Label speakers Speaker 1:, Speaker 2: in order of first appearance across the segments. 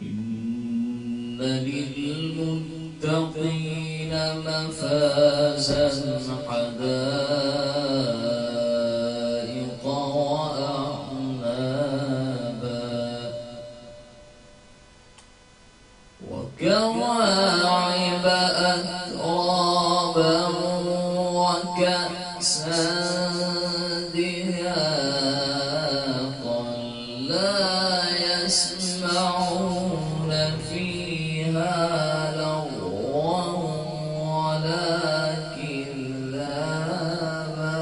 Speaker 1: إن للمتقين مفازا حدائق وأعنابا وكواعب أترابا وكأسا دهاقا لا يسمعون فيها لغوا ولا كذابا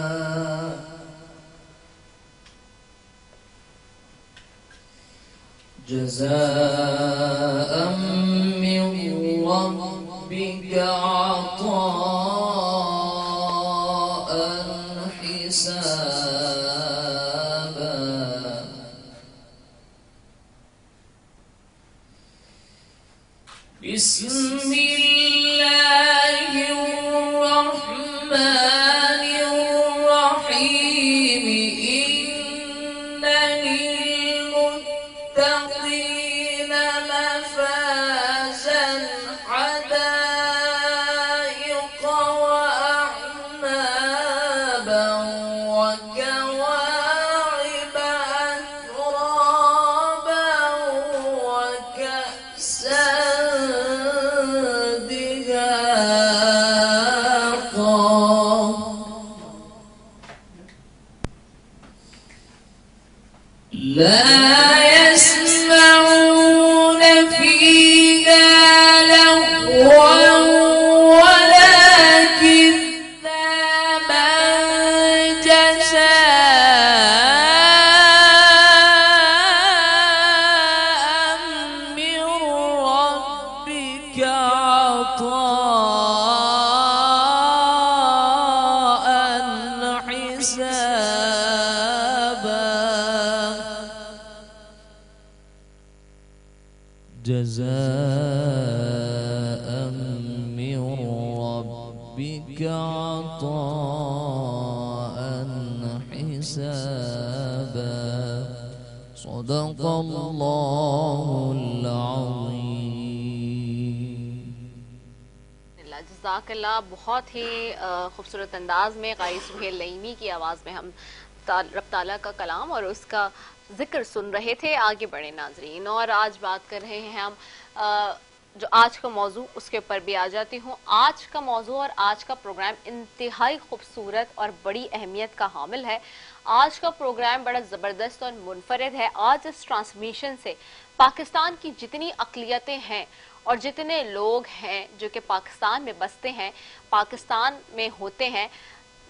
Speaker 1: جزاء من ربك عطاء حسابا بسم الله الرحمن لا يسمعون فيها لغوا ولا كذابا جزاء من ربك عطاء حسابا جزاء من ربك عطاء حسابا صدق الله العظيم.
Speaker 2: جزاک اللہ. بہت ہی خوبصورت انداز میں قاری سہیل نعیمی کی آواز میں ہم رب تعالیٰ کا کلام اور اس کا ذکر سن رہے تھے. آگے بڑھے ناظرین اور آج بات کر رہے ہیں ہم جو آج کا موضوع اس کے اوپر بھی آ جاتی ہوں. آج کا موضوع اور آج کا پروگرام انتہائی خوبصورت اور بڑی اہمیت کا حامل ہے. آج کا پروگرام بڑا زبردست اور منفرد ہے. آج اس ٹرانسمیشن سے پاکستان کی جتنی اقلیتیں ہیں اور جتنے لوگ ہیں جو کہ پاکستان میں بستے ہیں، پاکستان میں ہوتے ہیں،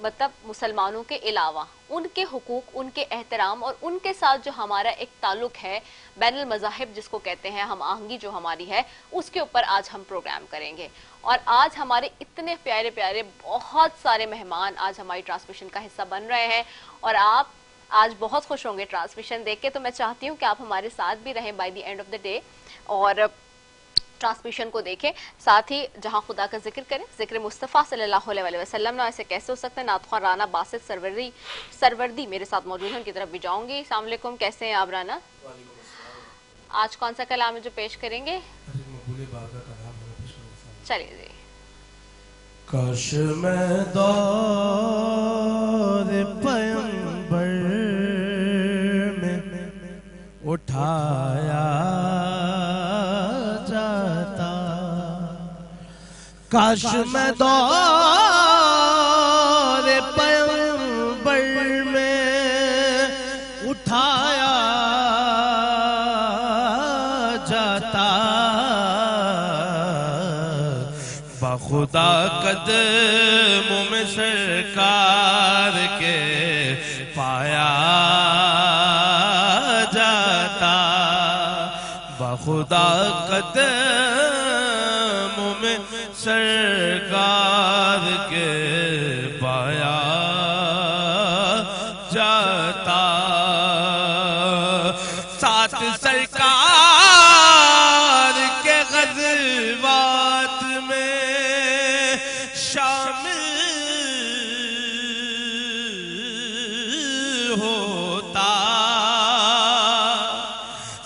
Speaker 2: مطلب مسلمانوں کے علاوہ ان کے حقوق، ان کے احترام اور ان کے ساتھ جو ہمارا ایک تعلق ہے بین المذاہب جس کو کہتے ہیں، ہم آہنگی جو ہماری ہے، اس کے اوپر آج ہم پروگرام کریں گے. اور آج ہمارے اتنے پیارے پیارے بہت سارے مہمان آج ہماری ٹرانسمیشن کا حصہ بن رہے ہیں اور آپ آج بہت خوش ہوں گے ٹرانسمیشن دیکھ کے. تو میں چاہتی ہوں کہ آپ ہمارے ساتھ بھی رہیں by the end of the day اور ٹرانسمیشن کو دیکھیں، ساتھ ہی جہاں خدا کا ذکر کریں، ذکر مصطفیٰ صلی اللہ علیہ وسلم. نہ ایسے کیسے ہو سکتا ہے. نعت خواں رانا باسط سروردی میرے ساتھ موجود ہیں، ان کی طرف بھی جاؤں گی. السلام علیکم، کیسے ہیں آپ رانا؟ آج کون سا کلام ہے جو پیش کریں گے؟ چلیے جی.
Speaker 3: کاش میں دور پیغمبر میں اٹھایا جاتا، کاش میں دور پیغمبر میں اٹھایا جاتا، بخدا قدموں میں سرکار کے پایا جاتا، بخدا قدموں میں سرکار کے پایا جاتا، ساتھ سرکار کے غزوات میں شامل ہوتا،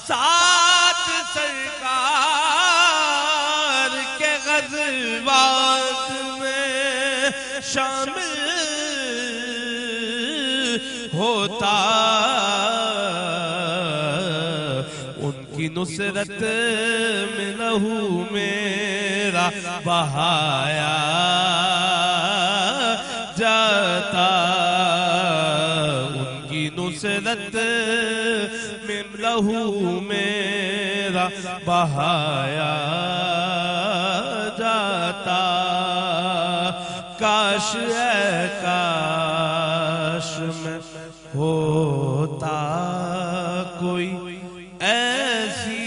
Speaker 3: ساتھ سرکار کے غزوات میں شامل ہوتا، ان کی نصرت میں لہو میرا بہایا جاتا، ان کی نصرت میں لہو میرا بہایا جاتا، کاش اے کاش میں ہوتا کوئی ایسی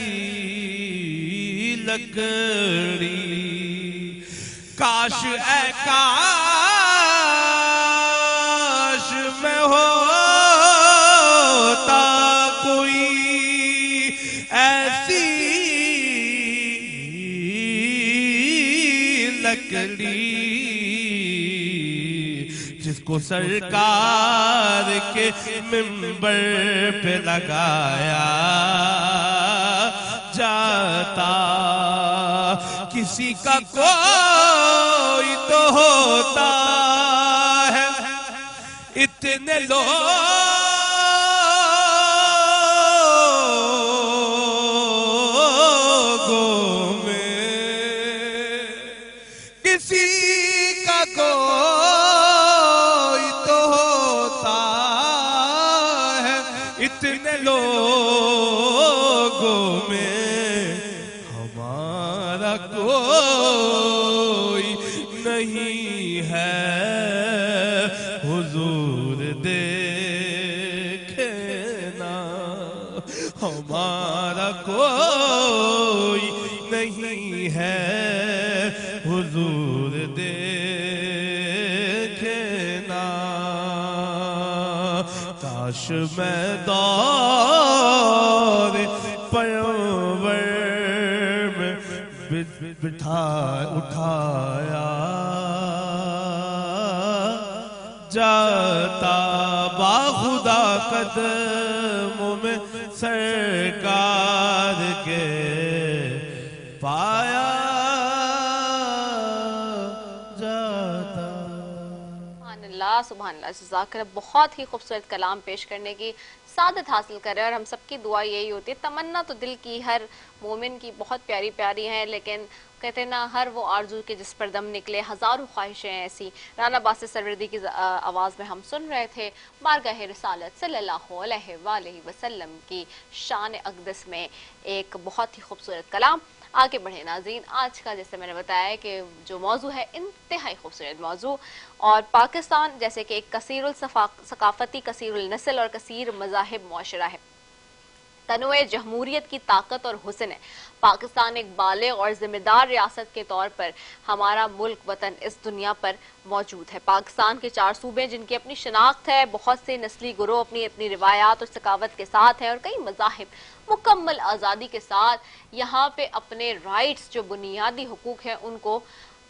Speaker 3: لکڑی، کاش اے کاش میں ہوتا کوئی ایسی لکڑی جس کو سرکار کے منبر پہ لگایا جاتا، کسی کا کوئی تو ہوتا ہے، اتنے لوگوں میں کسی کا کوئی تو ہوتا ہے، اتنے لوگوں نہیں ہے حضور دیکھنا ہمارا کوئی نہیں ہے حضور دیکھنا کاش میں دور پیغمبر میں اٹھایا جاتا باخدا قدموں میں سرکار کے پایا جاتا.
Speaker 2: سبحان اللہ جزاک اللہ. بہت ہی خوبصورت کلام پیش کرنے کی سعادت حاصل کرے اور ہم سب کی دعا یہی ہوتی ہے. تمنا تو دل کی ہر مومن کی بہت پیاری پیاری ہیں، لیکن کہتے ہیں نا ہر وہ آرزو کے جس پر دم نکلے، ہزاروں خواہشیں ایسی. رانا باسی سروردی کی آواز میں ہم سن رہے تھے بارگاہ رسالت صلی اللہ علیہ وآلہ وسلم کی شان اقدس میں ایک بہت ہی خوبصورت کلام. آگے بڑھے ناظرین، آج کا جیسے میں نے بتایا کہ جو موضوع ہے انتہائی خوبصورت موضوع، اور پاکستان جیسے کہ ایک کثیر الثقافتی، کثیر النسل اور کثیر مذاہب معاشرہ ہے، تنوع جمہوریت کی طاقت اور حسن ہے. پاکستان ایک بالغ اور ذمہ دار ریاست کے طور پر ہمارا ملک وطن اس دنیا پر موجود ہے. پاکستان کے 4 صوبے جن کی اپنی شناخت ہے، بہت سے نسلی گروہ اپنی روایات اور ثقافت کے ساتھ ہیں، اور کئی مذاہب مکمل آزادی کے ساتھ یہاں پہ اپنے رائٹس جو بنیادی حقوق ہیں ان کو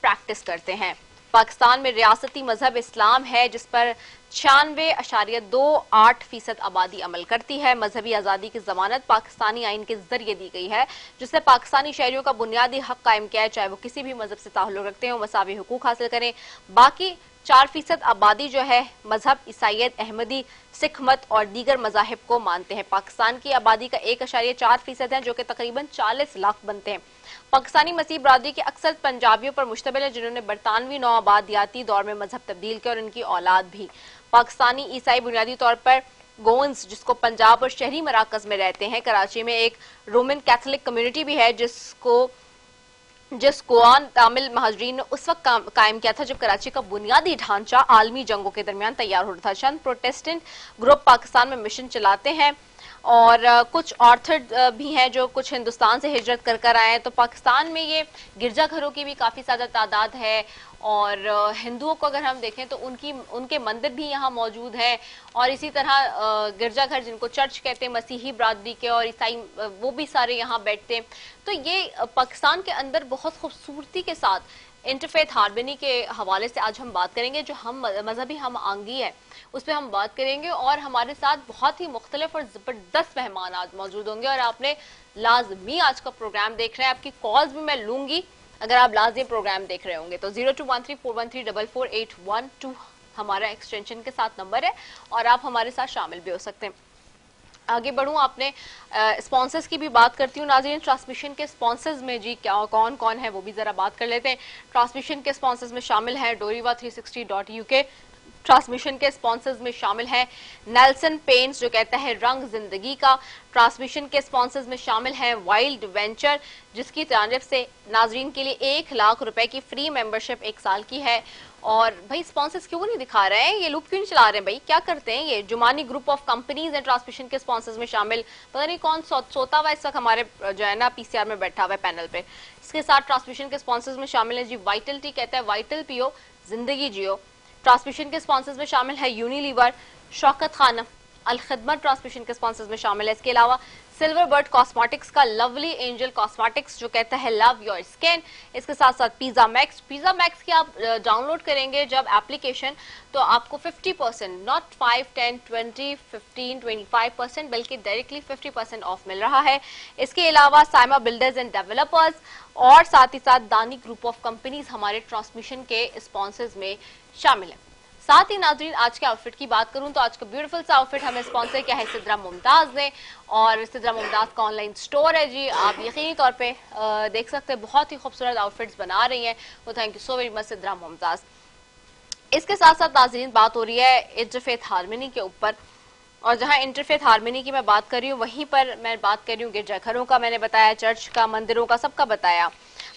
Speaker 2: پریکٹس کرتے ہیں. پاکستان میں ریاستی مذہب اسلام ہے جس پر 96.28% آبادی عمل کرتی ہے. مذہبی آزادی کی ضمانت پاکستانی آئین کے ذریعے دی گئی ہے، جس نے پاکستانی شہریوں کا بنیادی حق قائم کیا ہے، چاہے وہ کسی بھی مذہب سے تعلق رکھتے ہوں، مساوی حقوق حاصل کریں. باقی 4% آبادی جو ہے مذہب عیسائیت، احمدی، سکھ مت اور دیگر مذاہب کو مانتے ہیں. پاکستان کی آبادی کا 1.4% ہے جو کہ تقریباً 40 لاکھ بنتے ہیں. پاکستانی مسیح برادری کے اکثر پنجابیوں پر مشتمل ہے جنہوں نے برطانوی نوآبادیاتی دور میں مذہب تبدیل کیا، اور ان کی اولاد بھی. پاکستانی عیسائی بنیادی طور پر گونز جس کو پنجاب اور شہری مراکز میں رہتے ہیں. کراچی میں ایک رومن کیتھولک کمیونٹی بھی ہے جس گوان تامل مہاجرین نے اس وقت قائم کیا تھا جب کراچی کا بنیادی ڈھانچہ عالمی جنگوں کے درمیان تیار ہو رہا تھا. چند پروٹیسٹنٹ گروپ پاکستان میں مشن چلاتے ہیں اور کچھ آرتھڈ بھی ہیں جو کچھ ہندوستان سے ہجرت کر آئے ہیں. تو پاکستان میں یہ گرجا گھروں کی بھی کافی زیادہ تعداد ہے، اور ہندوؤں کو اگر ہم دیکھیں تو ان کے مندر بھی یہاں موجود ہیں، اور اسی طرح گرجا گھر جن کو چرچ کہتے ہیں مسیحی برادری کے، اور عیسائی وہ بھی سارے یہاں بیٹھتے ہیں. تو یہ پاکستان کے اندر بہت خوبصورتی کے ساتھ انٹرفیتھ ہارمنی کے حوالے سے آج ہم بات کریں گے. جو ہم مذہبی ہم آہنگی ہے اس پہ ہم بات کریں گے، اور ہمارے ساتھ بہت ہی مختلف اور زبردست مہمان آج موجود ہوں گے. اور آپ نے لازمی آج کا پروگرام دیکھ رہے ہیں، آپ کی کالز بھی میں لوں گی اگر آپ لازمی پروگرام دیکھ رہے ہوں گے. تو 021341341312 ہمارا ایکسٹینشن کے ساتھ نمبر ہے، اور آپ ہمارے ساتھ شامل بھی ہو سکتے ہیں. آگے بڑھوں، آپ نے اسپانسرز کی بھی بات کرتی ہوں ناظرین. ٹرانسمیشن کے اسپانسرز میں جی کون کون ہے وہ بھی ذرا بات کر لیتے ہیں. ٹرانسمیشن کے اسپانسرز میں شامل ہیں Doriva360.uk. ٹرانسمیشن کے اسپانسرز میں شامل ہیں نیلسن پینٹس جو کہتا ہے رنگ زندگی کا. ٹرانسمیشن کے اسپانسرز میں شامل ہیں وائلڈ وینچر جس کی جانب سے ناظرین کے لیے 1 لاکھ روپے کی فری ممبرشپ 1 سال کی ہے. اور بھائی اسپانسرز کیوں نہیں دکھا رہے ہیں، یہ لوپ کیوں نہیں چلا رہے ہیں بھائی، کیا کرتے ہیں یہ؟ جمانی گروپ آف کمپنیز ہیں ٹرانسمیشن کے اسپانسرز میں شامل. پتہ نہیں کون سوتا ہوا اس وقت ہمارے جو ہے نا PCR میں بیٹھا ہوا ہے پینل پہ. اس کے ساتھ ٹرانسمیشن کے اسپانسرز میں شامل ہیں جی وائٹلٹی، کہتا ہے وائٹل پیو زندگی جیو. ٹرانسمیشن کے اسپانسرز میں شامل ہے یونیلیور. شوکت خانم الخدمت ٹرانسمیشن کے اسپانسرز میں شامل ہے. اس کے علاوہ سلور برڈ کاسمیٹکس کا لولی اینجل کاسمیٹکس جو کہتا ہے لو یور اسکن. اس کے ساتھ ساتھ پیزا میکس کی آپ ڈاؤن لوڈ کریں گے جب اپلیکیشن تو آپ کو 50% ناٹ 5 10 20 15 25% بلکہ ڈائریکٹلی 50% آف مل رہا ہے. اس کے علاوہ سائما بلڈرز اینڈ ڈیولپرز اور ساتھ ہی ساتھ دانی گروپ آف کمپنیز ہمارے ٹرانسمیشن کے اسپانسرز میں شامل ہیں. ساتھ ہی ناظرین آج کے آؤٹ فٹ کی بات کروں تو آج کا بیوٹیفل سا آؤٹ فٹ ہمیں اسپانسر کیا ہے سدرا ممتاز نے، اور سدرا ممتاز کا آن لائن سٹور ہے جی. آپ یقینی طور پہ دیکھ سکتے ہیں بہت ہی خوبصورت آؤٹ فٹس بنا رہی ہیں. تو thank you so very much Sidra Mumtaz. اس کے ساتھ ساتھ ناظرین بات ہو رہی ہے انٹرفیتھ ہارمنی کے اوپر، اور جہاں انٹرفیتھ ہارمنی کی میں بات کر رہی ہوں وہیں پر میں بات کر رہی ہوں گرجا گھروں کا، میں نے بتایا چرچ کا، مندروں کا، سب کا بتایا.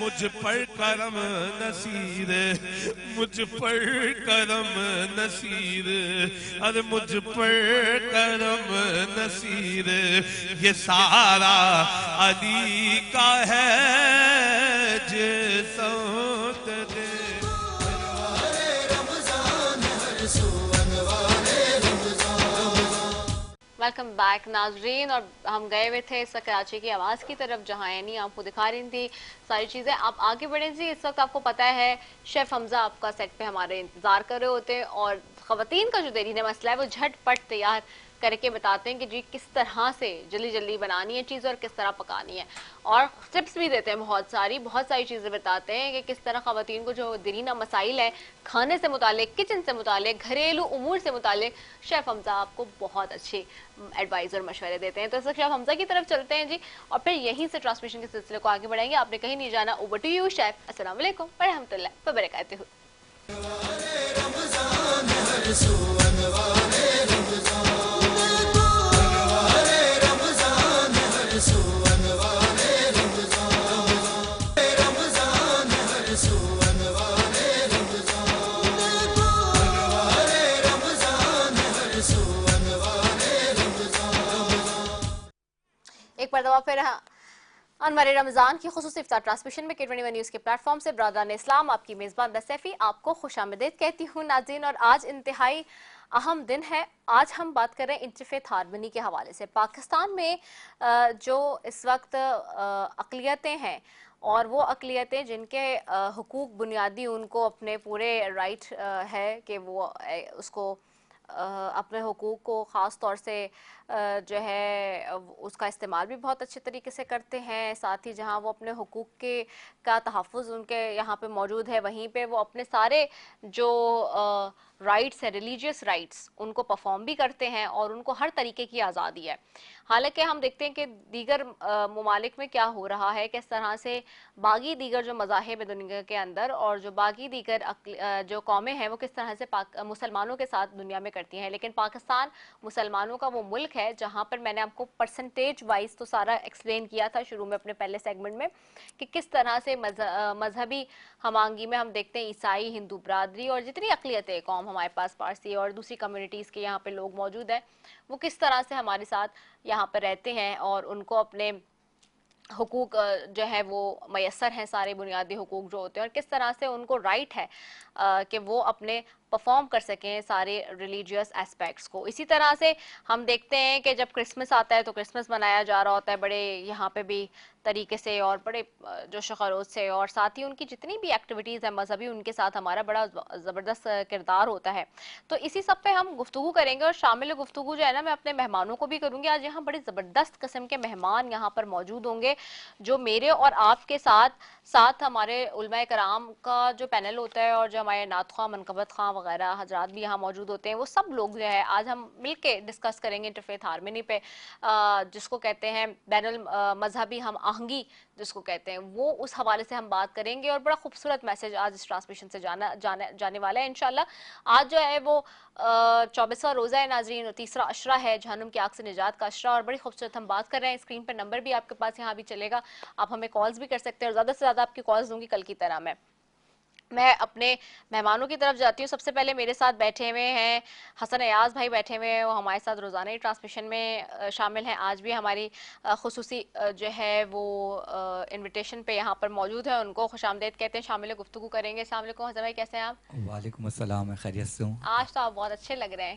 Speaker 3: مجھ پر کرم نصیر مجھ پر کرم نصیر ارے مجھ پر کرم نصیر یہ سارا علی کا ہے جسم دے
Speaker 2: ویلکم بیک ناظرین. اور ہم گئے ہوئے تھے اس وقت کراچی کی آواز کی طرف جہاں اینی آپ کو دکھا رہی تھی ساری چیزیں. آپ آگے بڑھیں جی. اس وقت آپ کو پتہ ہے شیف حمزہ آپ کا سیٹ پہ ہمارے انتظار کر رہے ہوتے ہیں اور خواتین کا جو دیرینہ مسئلہ ہے وہ جھٹ پٹ تیار کر کے بتاتے ہیں کہ جی کس طرح سے جلدی جلدی بنانی ہے چیز اور کس طرح پکانی ہے, اور ٹپس بھی دیتے ہیں بہت ساری چیزیں بتاتے ہیں کہ کس طرح خواتین کو جو دیرینہ مسائل ہے کھانے سے متعلق, کچن سے متعلق, گھریلو امور سے متعلق شیف حمزہ آپ کو بہت اچھی ایڈوائز اور مشورے دیتے ہیں. تو اس وقت شیف حمزہ کی طرف چلتے ہیں جی اور پھر یہیں سے ٹرانسمیشن کے سلسلے کو آگے بڑھائیں گے. آپ نے کہیں نہیں جانا. Over to you chef. السلام علیکم ورحمۃ اللہ وبرکاتہ. ایک مرتبہ پھر انوار رمضان کی خصوصی افطار ٹرانسمیشن میں K21 نیوز کے پلیٹ فارم سے برادران اسلام آپ کی میزبان سیفی آپ کو خوش آمدید کہتی ہوں ناظرین. اور آج انتہائی اہم دن ہے. آج ہم بات کر رہے ہیں انٹرفیتھ ہارمونی کے حوالے سے. پاکستان میں جو اس وقت اقلیتیں ہیں اور وہ اقلیتیں جن کے حقوق بنیادی ان کو اپنے پورے رائٹ ہے کہ وہ اس کو اپنے حقوق کو خاص طور سے جو ہے اس کا استعمال بھی بہت اچھے طریقے سے کرتے ہیں. ساتھ ہی جہاں وہ اپنے حقوق کا تحفظ ان کے یہاں پہ موجود ہے وہیں پہ وہ اپنے سارے جو رائٹس ہیں ریلیجیس رائٹس ان کو پرفارم بھی کرتے ہیں اور ان کو ہر طریقے کی آزادی ہے. حالانکہ ہم دیکھتے ہیں کہ دیگر ممالک میں کیا ہو رہا ہے, کس طرح سے باقی دیگر جو مذاہب دنیا کے اندر اور جو باقی دیگر جو قومیں ہیں وہ کس طرح سے مسلمانوں کے ساتھ دنیا میں کرتی ہیں. لیکن پاکستان مسلمانوں کا وہ ملک ہے جہاں پر میں نے آپ کو پرسنٹیج وائز تو سارا ایکسپلین کیا تھا شروع میں اپنے پہلے سیگمنٹ میں کہ کس طرح سے مذہبی ہم آہنگی میں ہم دیکھتے ہیں عیسائی, ہندو برادری اور جتنی اقلیتیں قوم ہمارے پاس پارسی اور دوسری کمیونٹیز کے یہاں پہ لوگ موجود ہیں وہ کس طرح سے ہمارے ساتھ یہاں پر رہتے ہیں اور ان کو اپنے حقوق جو ہے وہ میسر ہیں, سارے بنیادی حقوق جو ہوتے ہیں, اور کس طرح سے ان کو رائٹ ہے کہ وہ اپنے پرفارم کر سکیں سارے ریلیجیس ایسپیکٹس کو. اسی طرح سے ہم دیکھتے ہیں کہ جب کرسمس آتا ہے تو کرسمس منایا جا رہا ہوتا ہے بڑے یہاں پہ بھی طریقے سے اور بڑے جوش و خروش سے, اور ساتھ ہی ان کی جتنی بھی ایکٹیویٹیز ہیں مذہبی ان کے ساتھ ہمارا بڑا زبردست کردار ہوتا ہے. تو اسی سب پہ ہم گفتگو کریں گے اور شامل گفتگو جو ہے نا میں اپنے مہمانوں کو بھی کروں گی. آج یہاں بڑے زبردست قسم کے مہمان یہاں پر موجود ہوں گے جو میرے اور آپ کے ساتھ ہمارے علماء کرام کا جو پینل ہوتا ہے اور جو ہمارے نعت خواں, منقبت خواں وغیرہ حضرات بھی یہاں موجود ہوتے ہیں, وہ سب لوگ جو ہے آج ہم مل کے ڈسکس کریں گے انٹرفیتھ ہارمونی پہ, جس کو کہتے ہیں بین المذہبی ہم آہنگی جس کو کہتے ہیں, وہ اس حوالے سے ہم بات کریں گے. اور بڑا خوبصورت میسج آج اس ٹرانسمیشن سے جانے والا ہے انشاءاللہ. آج جو ہے وہ 24واں روزہ ہے ناظرین اور 3را عشرہ ہے جہنم کی آگ سے نجات کا عشرہ, اور بڑی خوبصورت ہم بات کر رہے ہیں. اسکرین پر نمبر بھی آپ کے پاس یہاں بھی چلے گا, آپ ہمیں کالز بھی کر سکتے ہیں اور زیادہ سے زیادہ آپ کی کالز دوں گی کل کی طرح. میں اپنے مہمانوں کی طرف جاتی ہوں. سب سے پہلے میرے ساتھ بیٹھے ہوئے ہیں حسن ایاز بھائی, بیٹھے ہوئے ہیں وہ ہمارے ساتھ روزانہ ٹرانسمیشن میں شامل ہیں. آج بھی ہماری خصوصی جو ہے وہ انویٹیشن پہ یہاں پر موجود ہیں, ان کو خوش آمدید کہتے ہیں, شامل گفتگو کریں گے. السلام علیکم حسن بھائی, کیسے ہیں آپ؟
Speaker 4: وعلیکم السلام, خیریت سے ہوں.
Speaker 2: آج تو آپ بہت اچھے لگ رہے ہیں.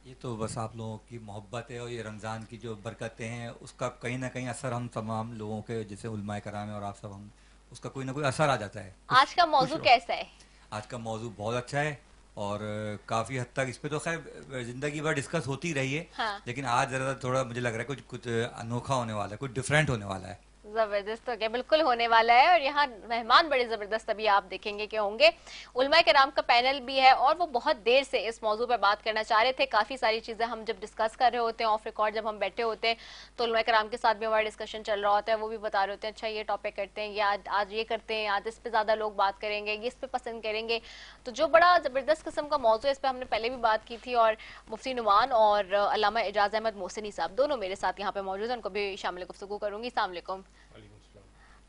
Speaker 4: یہ تو بس آپ لوگوں کی محبت ہے اور یہ رمضان کی جو برکتیں ہیں اس کا کہیں نہ کہیں اثر ہم تمام لوگوں کے جیسے علماء کرام ہیں اور آپ سب, ہم اس کا کوئی نہ کوئی اثر آ جاتا ہے.
Speaker 2: آج کا موضوع کیسا ہے؟
Speaker 4: آج کا موضوع بہت اچھا ہے اور کافی حد تک اس پہ تو خیر زندگی بھر ڈسکس ہوتی رہی ہے, لیکن آج ذرا تھوڑا مجھے لگ رہا ہے کچھ انوکھا ہونے والا ہے, کچھ ڈفرینٹ ہونے والا ہے.
Speaker 2: زبردست ہو گیا, بالکل ہونے والا ہے. اور یہاں مہمان بڑے زبردست ابھی آپ دیکھیں گے کہ ہوں گے. علماء کرام کا پینل بھی ہے اور وہ بہت دیر سے اس موضوع پہ بات کرنا چاہ رہے تھے. کافی ساری چیزیں ہم جب ڈسکس کر رہے ہوتے ہیں آف ریکارڈ, جب ہم بیٹھے ہوتے ہیں تو علماء کرام کے ساتھ بھی ہمارا ڈسکشن چل رہا ہوتا ہے, وہ بھی بتا رہے ہوتے ہیں اچھا یہ ٹاپک کرتے ہیں, یا آج یہ کرتے ہیں, آج اس پہ زیادہ لوگ بات کریں گے, یہ اس پہ پسند کریں گے. تو جو بڑا زبردست قسم کا موضوع ہے اس پہ ہم نے پہلے بھی بات کی تھی, اور مفتی نعمان اور علامہ اعجاز احمد محسنی صاحب دونوں میرے ساتھ یہاں پہ موجود ہیں, ان کو بھی شامل گفتگو کروں گی. السلام علیکم.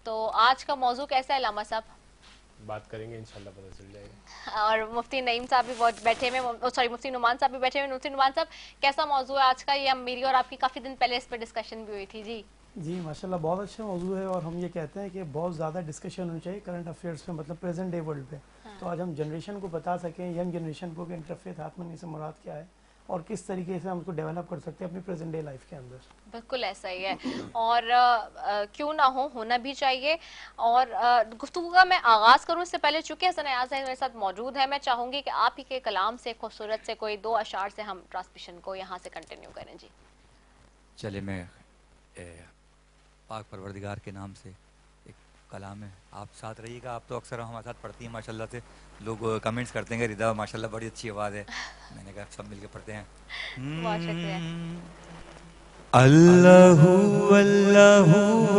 Speaker 2: تو آج کا موضوع کیسا ہے علامہ صاحب؟
Speaker 5: بات کریں گے انشاءاللہ پتہ چل جائے گا.
Speaker 2: اور مفتی نعیم صاحب بھی بہت بیٹھے ہوئے، سوری مفتی نعمان صاحب بھی بیٹھے ہوئے. مفتی نعمان صاحب کیسا موضوع ہے آج کا؟ یہ میری اور آپ کی کافی دن پہلے اس پہ ڈسکشن بھی ہوئی تھی.
Speaker 6: جی ماشاءاللہ بہت اچھا موضوع ہے، اور ہم یہ کہتے ہیں کہ بہت زیادہ ڈسکشن ہونی چاہیے کرنٹ افیئرس پہ، مطلب پریزنٹ ڈے ورلڈ پہ. تو آج ہم جنریشن کو بتا سکیں، ینگ جنریشن کو، کہ انٹرفیت ہارمونی سے مراد کیا ہے اور کس طریقے سے ہم اس کو ڈیولپ کر سکتے ہیں اپنی پریزنٹ ڈے لائف کے اندر.
Speaker 2: بالکل ایسا ہی ہے، اور کیوں نہ ہونا بھی چاہیے. اور گفتگو کا میں آغاز کروں اس سے پہلے، چونکہ حسن ایاز میرے ساتھ موجود ہے، میں چاہوں گی کہ آپ ہی کے کلام سے خوبصورت سے کوئی 2 اشعار سے ہم ٹرانسمیشن کو یہاں سے کنٹینیو کریں. جی
Speaker 4: چلے، میں پاک پروردگار کے نام سے ایک کلام ہے، آپ ساتھ رہیے گا. آپ تو اکثر ہمارے ساتھ پڑھتی ہیں ماشاءاللہ سے، لوگ کمنٹس کرتے ہیں کہ رضا ماشاءاللہ بڑی اچھی آواز ہے. میں نے کہا سب مل کے پڑھتے ہیں.
Speaker 2: بہت شکریہ.
Speaker 4: اللہ اللہ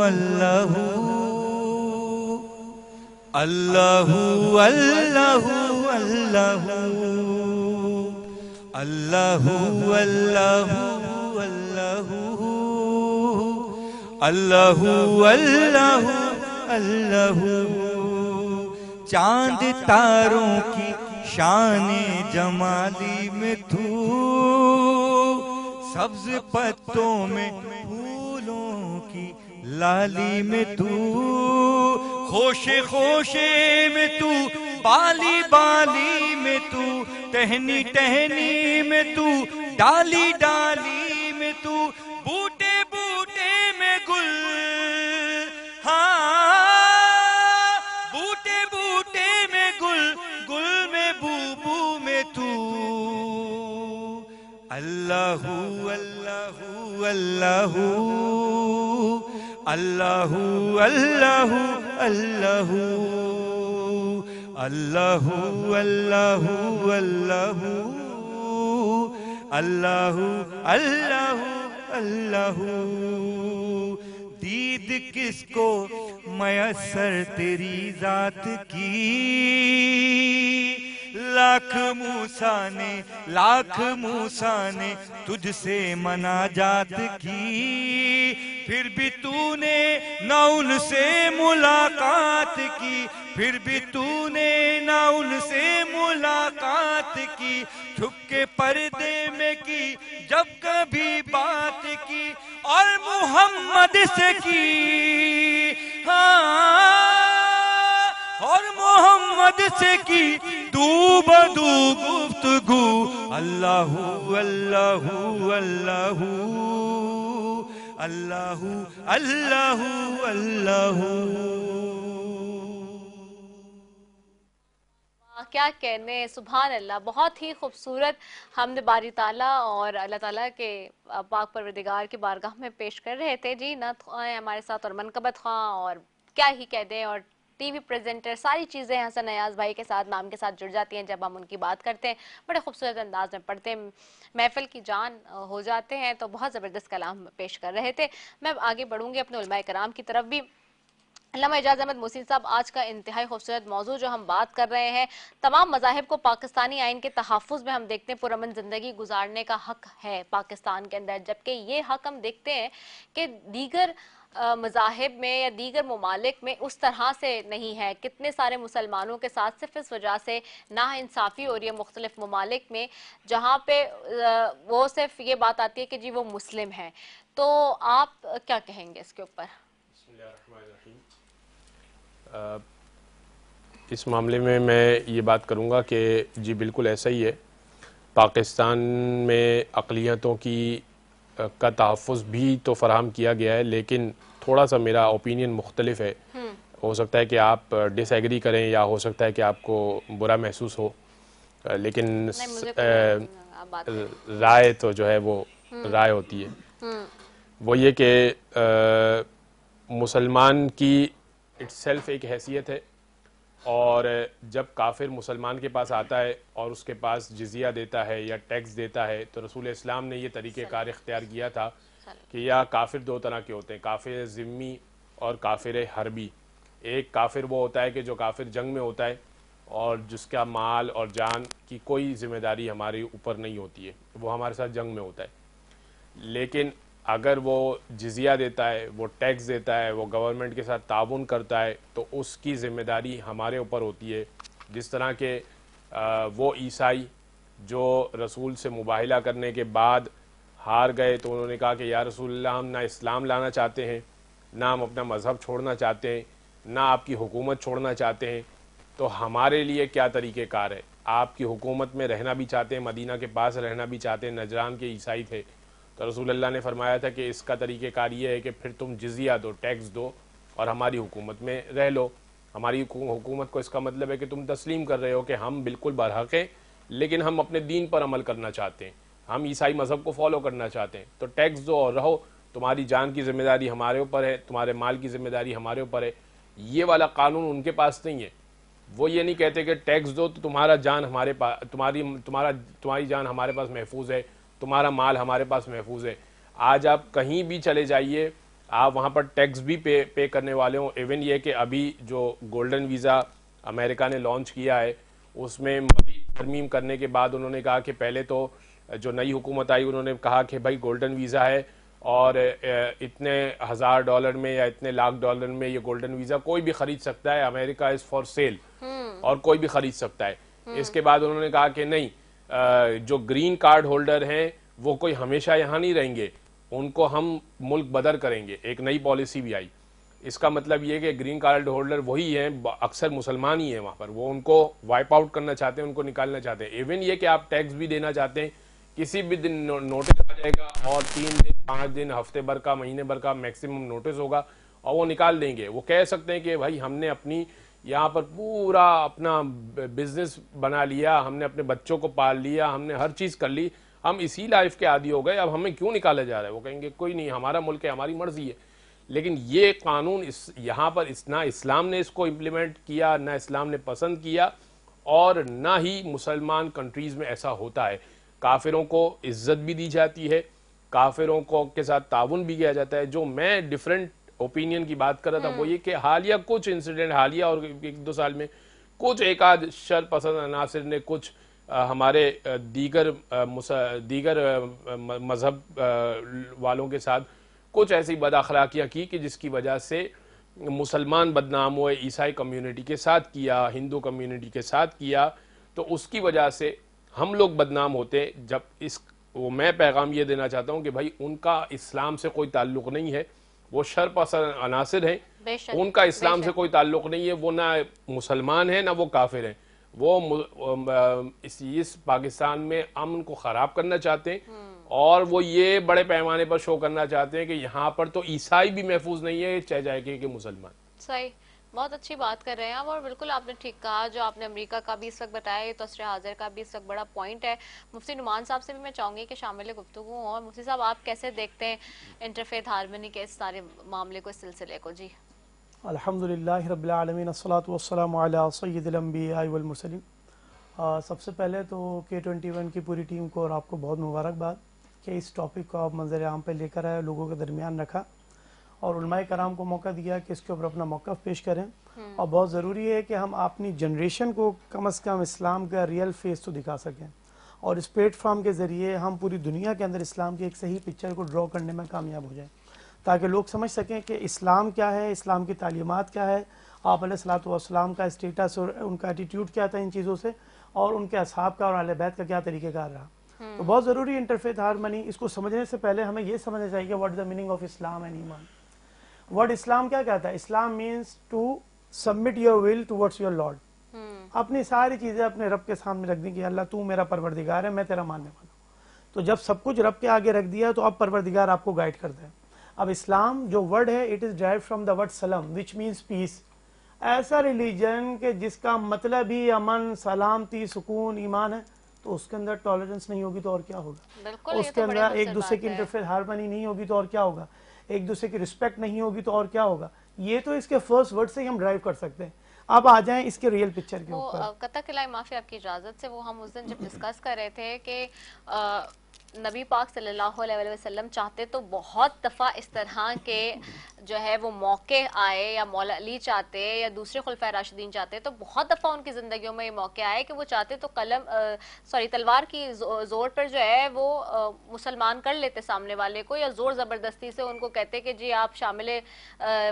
Speaker 4: اللہ اللہ اللہ اللہ اللہ اللہ اللہ اللہ. چاند تاروں کی شان جمالی میں تو، سبز پتوں میں پھولوں کی لالی میں تو، خوشے خوشے میں تو، بالی بالی میں تو، ٹہنی ٹہنی میں تو، ڈالی ڈالی میں تو، بوٹے بوٹے میں گل، ہاں بوٹے بوٹے میں گل، گل میں بو بو میں تو. اللہ اللہ اللہ اللہ اللہ اللہ اللہ اللہ اللہ اللہ اللہ. دید کس کو میسر تیری ذات کی، لاکھ موسیٰ نے تجھ سے مناجات کی، پھر بھی تو نے نہ ان سے ملاقات کی، پھر بھی تو نے نہ ان سے ملاقات کی، چھپ کے پردے میں کی جب کبھی بات کی، اور محمد سے کی، ہاں اور محمد سے کی دو بدو گفتگو. اللہ اللہ اللہ اللہ اللہ اللہ.
Speaker 2: کیا کہنے، سبحان اللہ. بہت ہی خوبصورت حمد باری تعالیٰ اور اللہ تعالیٰ کے پاک پروردگار کی بارگاہ میں پیش کر رہے تھے. جی نعت خواں ہمارے ساتھ، اور منقبت خواں، اور کیا ہی کہہ دیں، اور ٹی وی پریزنٹر، ساری چیزیں حسن ایاز بھائی کے ساتھ، نام کے ساتھ جڑ جاتی ہیں جب ہم ان کی بات کرتے ہیں. بڑے خوبصورت انداز میں پڑھتے ہیں، محفل کی جان ہو جاتے ہیں. تو بہت زبردست کلام پیش کر رہے تھے. میں آگے بڑھوں گی اپنے علماء کرام کی طرف بھی. علامہ اعجاز احمد محسن صاحب، آج کا انتہائی خوبصورت موضوع جو ہم بات کر رہے ہیں، تمام مذاہب کو پاکستانی آئین کے تحفظ میں ہم دیکھتے ہیں پرامن زندگی گزارنے کا حق ہے پاکستان کے اندر، جبکہ یہ حق ہم دیکھتے ہیں کہ دیگر مذاہب میں یا دیگر ممالک میں اس طرح سے نہیں ہے. کتنے سارے مسلمانوں کے ساتھ صرف اس وجہ سے ناانصافی ہو رہی ہے مختلف ممالک میں، جہاں پہ وہ صرف یہ بات آتی ہے کہ جی وہ مسلم ہیں. تو آپ کیا کہیں گے اس کے اوپر؟
Speaker 5: بسم اللہ الرحمن الرحیم. اس معاملے میں یہ بات کروں گا کہ جی بالکل ایسا ہی ہے. پاکستان میں اقلیتوں کی کا تحفظ بھی تو فراہم کیا گیا ہے، لیکن تھوڑا سا میرا اوپینین مختلف ہے. ہو سکتا ہے کہ آپ ڈس ایگری کریں یا ہو سکتا ہے کہ آپ کو برا محسوس ہو، لیکن رائے تو جو ہے وہ رائے ہوتی ہے. وہ یہ کہ مسلمان کی اٹس سیلف ایک حیثیت ہے، اور جب کافر مسلمان کے پاس آتا ہے اور اس کے پاس جزیہ دیتا ہے یا ٹیکس دیتا ہے، تو رسول اسلام نے یہ طریقہ کار اختیار کیا تھا کہ یا کافر 2 طرح کے ہوتے ہیں، کافر ذمی اور کافر حربی. ایک کافر وہ ہوتا ہے کہ جو کافر جنگ میں ہوتا ہے اور جس کا مال اور جان کی کوئی ذمہ داری ہمارے اوپر نہیں ہوتی ہے، وہ ہمارے ساتھ جنگ میں ہوتا ہے. لیکن اگر وہ جزیہ دیتا ہے، وہ ٹیکس دیتا ہے، وہ گورنمنٹ کے ساتھ تعاون کرتا ہے تو اس کی ذمہ داری ہمارے اوپر ہوتی ہے. جس طرح کہ وہ عیسائی جو رسول سے مباہلہ کرنے کے بعد ہار گئے تو انہوں نے کہا کہ یا رسول اللہ ہم نہ اسلام لانا چاہتے ہیں، نہ ہم اپنا مذہب چھوڑنا چاہتے ہیں، نہ آپ کی حکومت چھوڑنا چاہتے ہیں، تو ہمارے لیے کیا طریقہ کار ہے؟ آپ کی حکومت میں رہنا بھی چاہتے ہیں، مدینہ کے پاس رہنا بھی چاہتے ہیں، نجران کے عیسائی تھے. تو رسول اللہ نے فرمایا تھا کہ اس کا طریقہ کار یہ ہے کہ پھر تم جزیہ دو، ٹیکس دو اور ہماری حکومت میں رہ لو. ہماری حکومت کو اس کا مطلب ہے کہ تم تسلیم کر رہے ہو کہ ہم بالکل برحق ہیں، لیکن ہم اپنے دین پر عمل کرنا چاہتے ہیں، ہم عیسائی مذہب کو فالو کرنا چاہتے ہیں، تو ٹیکس دو اور رہو، تمہاری جان کی ذمہ داری ہمارے اوپر ہے، تمہارے مال کی ذمہ داری ہمارے اوپر ہے. یہ والا قانون ان کے پاس نہیں ہے. وہ یہ نہیں کہتے کہ ٹیکس دو تو تمہارا جان ہمارے پاس، تمہاری جان ہمارے پاس محفوظ ہے، تمہارا مال ہمارے پاس محفوظ ہے. آج آپ کہیں بھی چلے جائیے، آپ وہاں پر ٹیکس بھی پے کرنے والے ہوں. ایون یہ کہ ابھی جو گولڈن ویزا امریکہ نے لانچ کیا ہے اس میں مزید ترمیم کرنے کے بعد انہوں نے کہا کہ پہلے تو جو نئی حکومت آئی انہوں نے کہا کہ بھائی گولڈن ویزا ہے اور اتنے $1000 میں یا اتنے $1,00,000 میں یہ گولڈن ویزا کوئی بھی خرید سکتا ہے، امریکہ از فار سیل اور کوئی بھی خرید سکتا ہے. اس کے بعد انہوں نے کہا کہ نہیں، جو گرین کارڈ ہولڈر ہیں وہ کوئی ہمیشہ یہاں نہیں رہیں گے، ان کو ہم ملک بدر کریں گے. ایک نئی پالیسی بھی آئی. اس کا مطلب یہ کہ گرین کارڈ ہولڈر وہی ہیں، اکثر مسلمان ہی ہیں وہاں پر، وہ ان کو وائپ آؤٹ کرنا چاہتے ہیں، ان کو نکالنا چاہتے ہیں. ایون یہ کہ آپ ٹیکس بھی دینا چاہتے ہیں، کسی بھی دن نوٹس آ جائے گا اور 3 دن 5 دن ہفتے بھر کا مہینے بھر کا میکسیمم نوٹس ہوگا اور وہ نکال دیں گے. وہ کہہ سکتے ہیں کہ بھائی ہم نے اپنی یہاں پر پورا اپنا بزنس بنا لیا، ہم نے اپنے بچوں کو پال لیا، ہم نے ہر چیز کر لی، ہم اسی لائف کے عادی ہو گئے، اب ہمیں کیوں نکالا جا رہا ہے؟ وہ کہیں گے کوئی نہیں، ہمارا ملک ہے، ہماری مرضی ہے. لیکن یہ قانون یہاں پر نہ اسلام نے اس کو امپلیمنٹ کیا، نہ اسلام نے پسند کیا، اور نہ ہی مسلمان کنٹریز میں ایسا ہوتا ہے. کافروں کو عزت بھی دی جاتی ہے، کافروں کو کے ساتھ تعاون بھی کیا جاتا ہے. جو میں ڈیفرنٹ اوپینین کی بات کر رہا تھا وہ یہ کہ حالیہ کچھ انسیڈنٹ، حالیہ اور 1-2 سال میں کچھ ایک آدھ شر پسند عناصر نے کچھ ہمارے دیگر مذہب والوں کے ساتھ کچھ ایسی بد اخلاقیاں کی کہ جس کی وجہ سے مسلمان بدنام ہوئے. عیسائی کمیونٹی کے ساتھ کیا، ہندو کمیونٹی کے ساتھ کیا، تو اس کی وجہ سے ہم لوگ بدنام ہوتے. جب میں پیغام یہ دینا چاہتا ہوں کہ بھائی ان کا اسلام سے کوئی تعلق نہیں ہے، وہ شر پسند عناصر ہیں، ان کا اسلام سے کوئی تعلق نہیں ہے، وہ نہ مسلمان ہیں نہ وہ کافر ہیں. وہ اس پاکستان میں امن کو خراب کرنا چاہتے ہیں اور وہ یہ بڑے پیمانے پر شو کرنا چاہتے ہیں کہ یہاں پر تو عیسائی بھی محفوظ نہیں ہے، چاہے جائے کہ مسلمان.
Speaker 2: صحیح، بہت اچھی بات کر رہے ہیں آپ، اور بالکل آپ نے ٹھیک کہا. جو آپ نے امریکہ کا بھی اس وقت بتایا، یہ تو عصر حاضر کا بھی اس وقت بڑا پوائنٹ ہے. مفتی نعمان صاحب سے بھی میں چاہوں گی کہ شامل گفتگو ہوں. اور مفتی صاحب آپ کیسے دیکھتے ہیں انٹرفیتھ ہارمنی کے اس سارے معاملے کو، اس سلسلے کو؟ جی
Speaker 6: الحمدللہ رب العالمین، الصلاۃ والسلام علی سید الانبیاء والمرسلین. سب سے پہلے تو K21 کی پوری ٹیم کو اور آپ کو بہت مبارکباد کہ اس ٹاپک کو آپ منظر عام پہ لے کر آئے، لوگوں کے درمیان رکھا اور علماء کرام کو موقع دیا کہ اس کے اوپر اپنا موقف پیش کریں. اور بہت ضروری ہے کہ ہم اپنی جنریشن کو کم از کم اسلام کا ریئل فیس تو دکھا سکیں، اور اس پلیٹ فارم کے ذریعے ہم پوری دنیا کے اندر اسلام کی ایک صحیح پکچر کو ڈرا کرنے میں کامیاب ہو جائیں، تاکہ لوگ سمجھ سکیں کہ اسلام کیا ہے، اسلام کی تعلیمات کیا ہے، آپ علیہ الصلوۃ والسلام کا اسٹیٹس اور ان کا ایٹیٹیوڈ کیا تھا ان چیزوں سے، اور ان کے اصحاب کا اور اہل بیت کا کیا طریقہ کار رہا. تو بہت ضروری انٹرفیتھ ہارمنی. اس کو سمجھنے سے پہلے ہمیں یہ سمجھنا چاہیے کہ what is the meaning of Islam and ایمان. ورڈ اسلام کیا کہتا ہے؟ Islam means to submit your will towards your lord. اپنی ساری چیزیں اپنے رب کے سامنے رکھ دیں کہ اللہ تو میرا پروردگار ہے، میں تیرا ماننے والا ہوں. تو جب سب کچھ رب کے آگے رکھ دیا تو اب پروردگار آپ کو گائیڈ کرتا ہے. اب اسلام جو ورڈ ہے، it is derive from the word سلام وچ مینس پیس. ایسا ریلیجن کہ جس کا مطلب ہی امن، سلامتی، سکون، ایمان ہے، تو اس کے اندر ٹالرنس نہیں ہوگی تو اور کیا ہوگا؟ اس کے اندر ایک دوسرے کی انٹرفیئر ہارمنی نہیں ہوگی تو اور کیا ہوگا؟ ایک دوسرے کی رسپیکٹ نہیں ہوگی تو اور کیا ہوگا؟ یہ تو اس کے فرسٹ ورڈ سے ہی ہم ڈرائیو کر سکتے ہیں. اب آ جائیں اس کے ریئل پکچر کے اوپر.
Speaker 2: قطع کلائی معافی آپ کی اجازت سے، وہ ہم اس دن جب ڈسکس کر رہے تھے کہ نبی پاک صلی اللہ علیہ وسلم چاہتے تو بہت دفعہ اس طرح کے جو ہے وہ موقع آئے یا مولا علی چاہتے یا دوسرے خلفائے راشدین چاہتے تو بہت دفعہ ان کی زندگیوں میں یہ موقع آئے کہ وہ چاہتے تو تلوار کی زور پر جو ہے وہ مسلمان کر لیتے سامنے والے کو، یا زور زبردستی سے ان کو کہتے کہ جی آپ شامل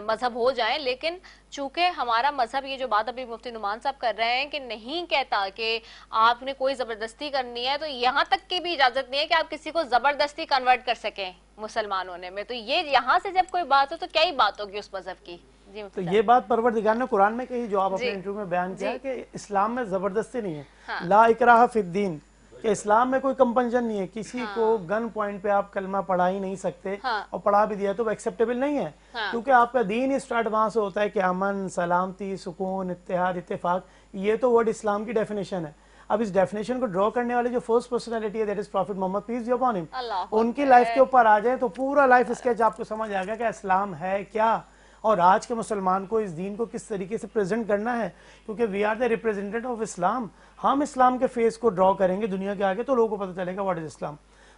Speaker 2: مذہب ہو جائیں، لیکن چونکہ ہمارا مذہب یہ جو بات ابھی مفتی نعمان صاحب کر رہے ہیں کہ نہیں کہتا کہ آپ نے کوئی زبردستی کرنی ہے، تو یہاں تک کی بھی اجازت نہیں ہے کہ آپ کسی کو زبردستی کنورٹ کر سکیں مسلمان ہونے میں. تو یہ یہاں سے جب کوئی بات ہو تو کیا ہی بات ہوگی اس مذہب کی. جی
Speaker 6: تو یہ بات پروردگار نے قرآن میں کہی جو آپ اپنے
Speaker 2: جی.
Speaker 6: انٹرویو میں بیان کیا
Speaker 2: جی.
Speaker 6: کہ اسلام میں زبردستی نہیں ہے.
Speaker 2: ہاں.
Speaker 6: لا اکراہ فی الدین، کہ اسلام میں کوئی کمپنجن نہیں ہے، کسی
Speaker 2: ہاں.
Speaker 6: کو گن پوائنٹ پہ آپ کلمہ پڑھا ہی نہیں سکتے،
Speaker 2: ہاں.
Speaker 6: اور پڑھا بھی دیا تو وہ ایکسیپٹیبل نہیں ہے.
Speaker 2: ہاں.
Speaker 6: کیونکہ آپ کا دین ہی اسٹارٹ وہاں سے ہوتا ہے کہ امن، سلامتی، سکون، اتحاد، اتفاق، یہ تو ورڈ اسلام کی ڈیفینیشن ہے. اب اس ڈیفینیشن کو ڈرا کرنے والے جو فرسٹ پرسنالٹی ہے that is prophet Muhammad peace be upon him,
Speaker 2: اللہ
Speaker 6: ان کی لائف کے اوپر آ جائیں تو پورا لائف اسکیچ آپ کو سمجھ آئے گا کہ اسلام ہے کیا، اور آج کے مسلمان کو اس دین کو کس طریقے سے پریزنٹ کرنا ہے. کیونکہ وی آر دا ریپرزینٹیٹیو آف اسلام، ہم اسلام کے فیس کو ڈرا کریں گے دنیا کے آگے تو لوگوں کو پتہ چلے گا واٹ از اسلام.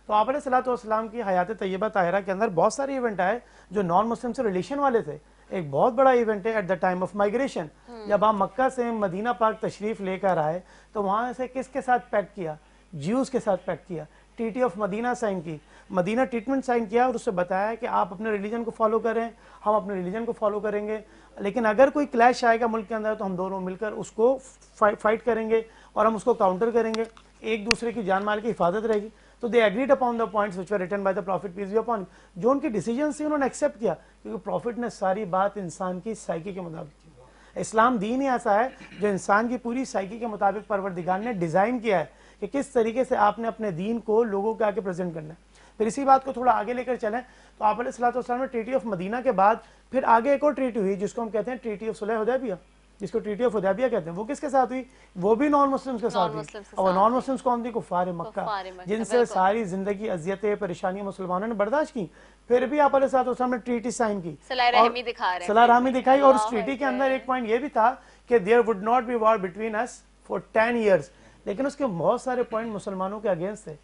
Speaker 6: تو آپ علیہ الصلوۃ والسلام کی حیات طیبہ طاہرہ کے اندر بہت سارے ایونٹ آئے جو نان مسلم سے ریلیشن والے تھے. ایک بہت بڑا ایونٹ ہے at the time of migration, جب آپ مکہ سے مدینہ پاک تشریف لے کر آئے تو وہاں سے کس کے ساتھ پیکٹ کیا؟ جیوز کے ساتھ پیکٹ کیا، ٹی ٹی آف مدینہ سائن کی، مدینہ ٹریٹمنٹ سائن کیا، اور اس سے بتایا کہ آپ اپنے ریلیجن کو فالو کریں، ہم اپنے ریلیجن کو فالو کریں گے، لیکن اگر کوئی کلیش آئے گا ملک کے اندر تو ہم دونوں مل کر اس کو فائٹ کریں گے اور ہم اس کو کاؤنٹر کریں گے، ایک دوسرے کی جان مال کی حفاظت رہے گی. تو they agreed upon the points which were written by the prophet peace be upon him. جو ان کی ڈیسیجنس تھی انہوں نے ایکسیپٹ کیا، کیونکہ پروفٹ نے ساری بات انسان کی سائیکی کے مطابق کی. اسلام دین ہی ایسا ہے جو انسان کی پوری سائیکی کے مطابق پروردگار نے ڈیزائن کیا ہے کہ کس طریقے سے آپ نے اپنے دین کو لوگوں کے آگے پریزنٹ کرنا ہے. پھر اسی بات کو تھوڑا آگے لے کر چلیں تو آپ علیہ الصلوۃ والسلام نے ٹریٹی آف مدینہ کے بعد پھر آگے ایک اور ٹریٹی ہوئی جس کو ہم کہتے ہیں ٹریٹی آف صلح حدیبیہ، جس کو ٹریٹی آف حدیبیہ کہتے ہیں. وہ کس کے ساتھ ہوئی؟ وہ بھی نان مسلمز کے ساتھ ہوئی. اور نان مسلمز کون تھی؟ کفار مکہ، جن سے ساری زندگی اذیتیں پریشانیاں مسلمانوں نے برداشت کی. پھر بھی آپ علیہ الصلوۃ والسلام نے ٹریٹی سائن کی،
Speaker 2: صلاح رحمی دکھا رہے ہیں،
Speaker 6: صلاح رحمی دکھائی. اور اس ٹریٹی کے اندر ایک پوائنٹ یہ بھی تھا کہ there would not be war between us for 10 years، لیکن اس کے بہت سارے پوائنٹ مسلمانوں کے اگینسٹ تھے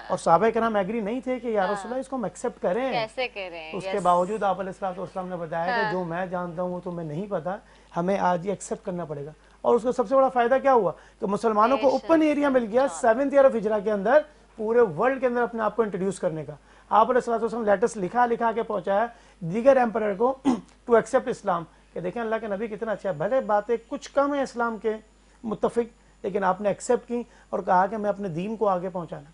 Speaker 6: اور صحابہ کرام ایگری نہیں تھے کہ یا رسول اللہ اس کو ہم ایکسیپٹ کریں.
Speaker 2: کیسے کریں؟
Speaker 6: اس کے باوجود آپ علیہ الصلوۃ والسلام نے بتایا کہ جو میں جانتا ہوں وہ تمہیں نہیں پتا، ہمیں آج یہ ایکسیپٹ کرنا پڑے گا. اور اس کا سب سے بڑا فائدہ کیا ہوا کہ مسلمانوں کو اوپن ایریا مل گیا 7th ایئر آف ہجرہ کے اندر پورے ورلڈ کے اندر اپنے آپ کو انٹروڈیوس کرنے کا. آپ علیہ الصلوۃ والسلام لیٹرس لکھا کے پہنچایا دیگر ایمپرر کو ٹو ایکسیپٹ اسلام، کہ دیکھیں اللہ کے نبی کتنا اچھا ہے، بھلے باتیں کچھ کم ہیں اسلام کے متفق لیکن آپ نے ایکسیپٹ کی اور کہا کہ میں اپنے دین کو آگے پہنچانا.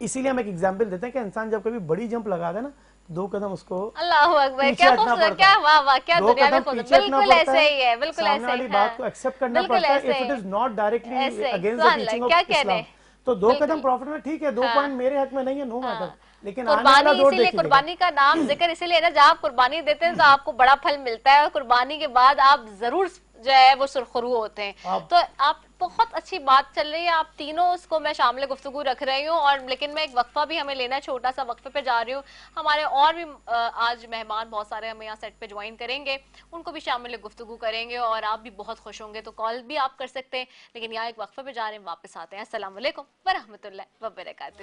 Speaker 6: اسی لیے ہم ایک ایگزامپل دیتے ہیں کہ انسان جب کبھی بڑی جمپ لگا دے نا 2 قدم اس کو
Speaker 2: اللہ اکبر، کیا خوبصورت، کیا واہ واہ، کیا دنیا میں بالکل ایسے ہی ہے، بالکل ایسے ہی ہے،
Speaker 6: بات کو ایکسیپٹ کرنا پڑتا ہے if it is not directly against the teaching of Islam. تو 2 قدم پروفٹ میں ٹھیک ہے، 2 پوائنٹ میرے حق میں نہیں ہے، نو میٹر، لیکن
Speaker 2: قربانی اسی لیے قربانی کا نام ذکر اسی لیے نا، جب آپ قربانی دیتے ہیں تو آپ کو بڑا پھل ملتا ہے، اور قربانی کے بعد آپ ضرور جو ہے وہ سرخرو ہوتے ہیں. تو آپ بہت اچھی بات چل رہی ہے، آپ تینوں اس کو میں شامل گفتگو رکھ رہی ہوں، اور لیکن میں ایک وقفہ بھی ہمیں لینا ہے، چھوٹا سا وقفے پہ جا رہی ہوں. ہمارے اور بھی آج مہمان بہت سارے ہمیں یہاں سیٹ پہ جوائن کریں گے، ان کو بھی شامل گفتگو کریں گے اور آپ بھی بہت خوش ہوں گے، تو کال بھی آپ کر سکتے ہیں. لیکن یہاں ایک وقفے پہ جا رہے ہیں، واپس آتے ہیں. السلام علیکم ورحمۃ اللہ وبرکاتہ.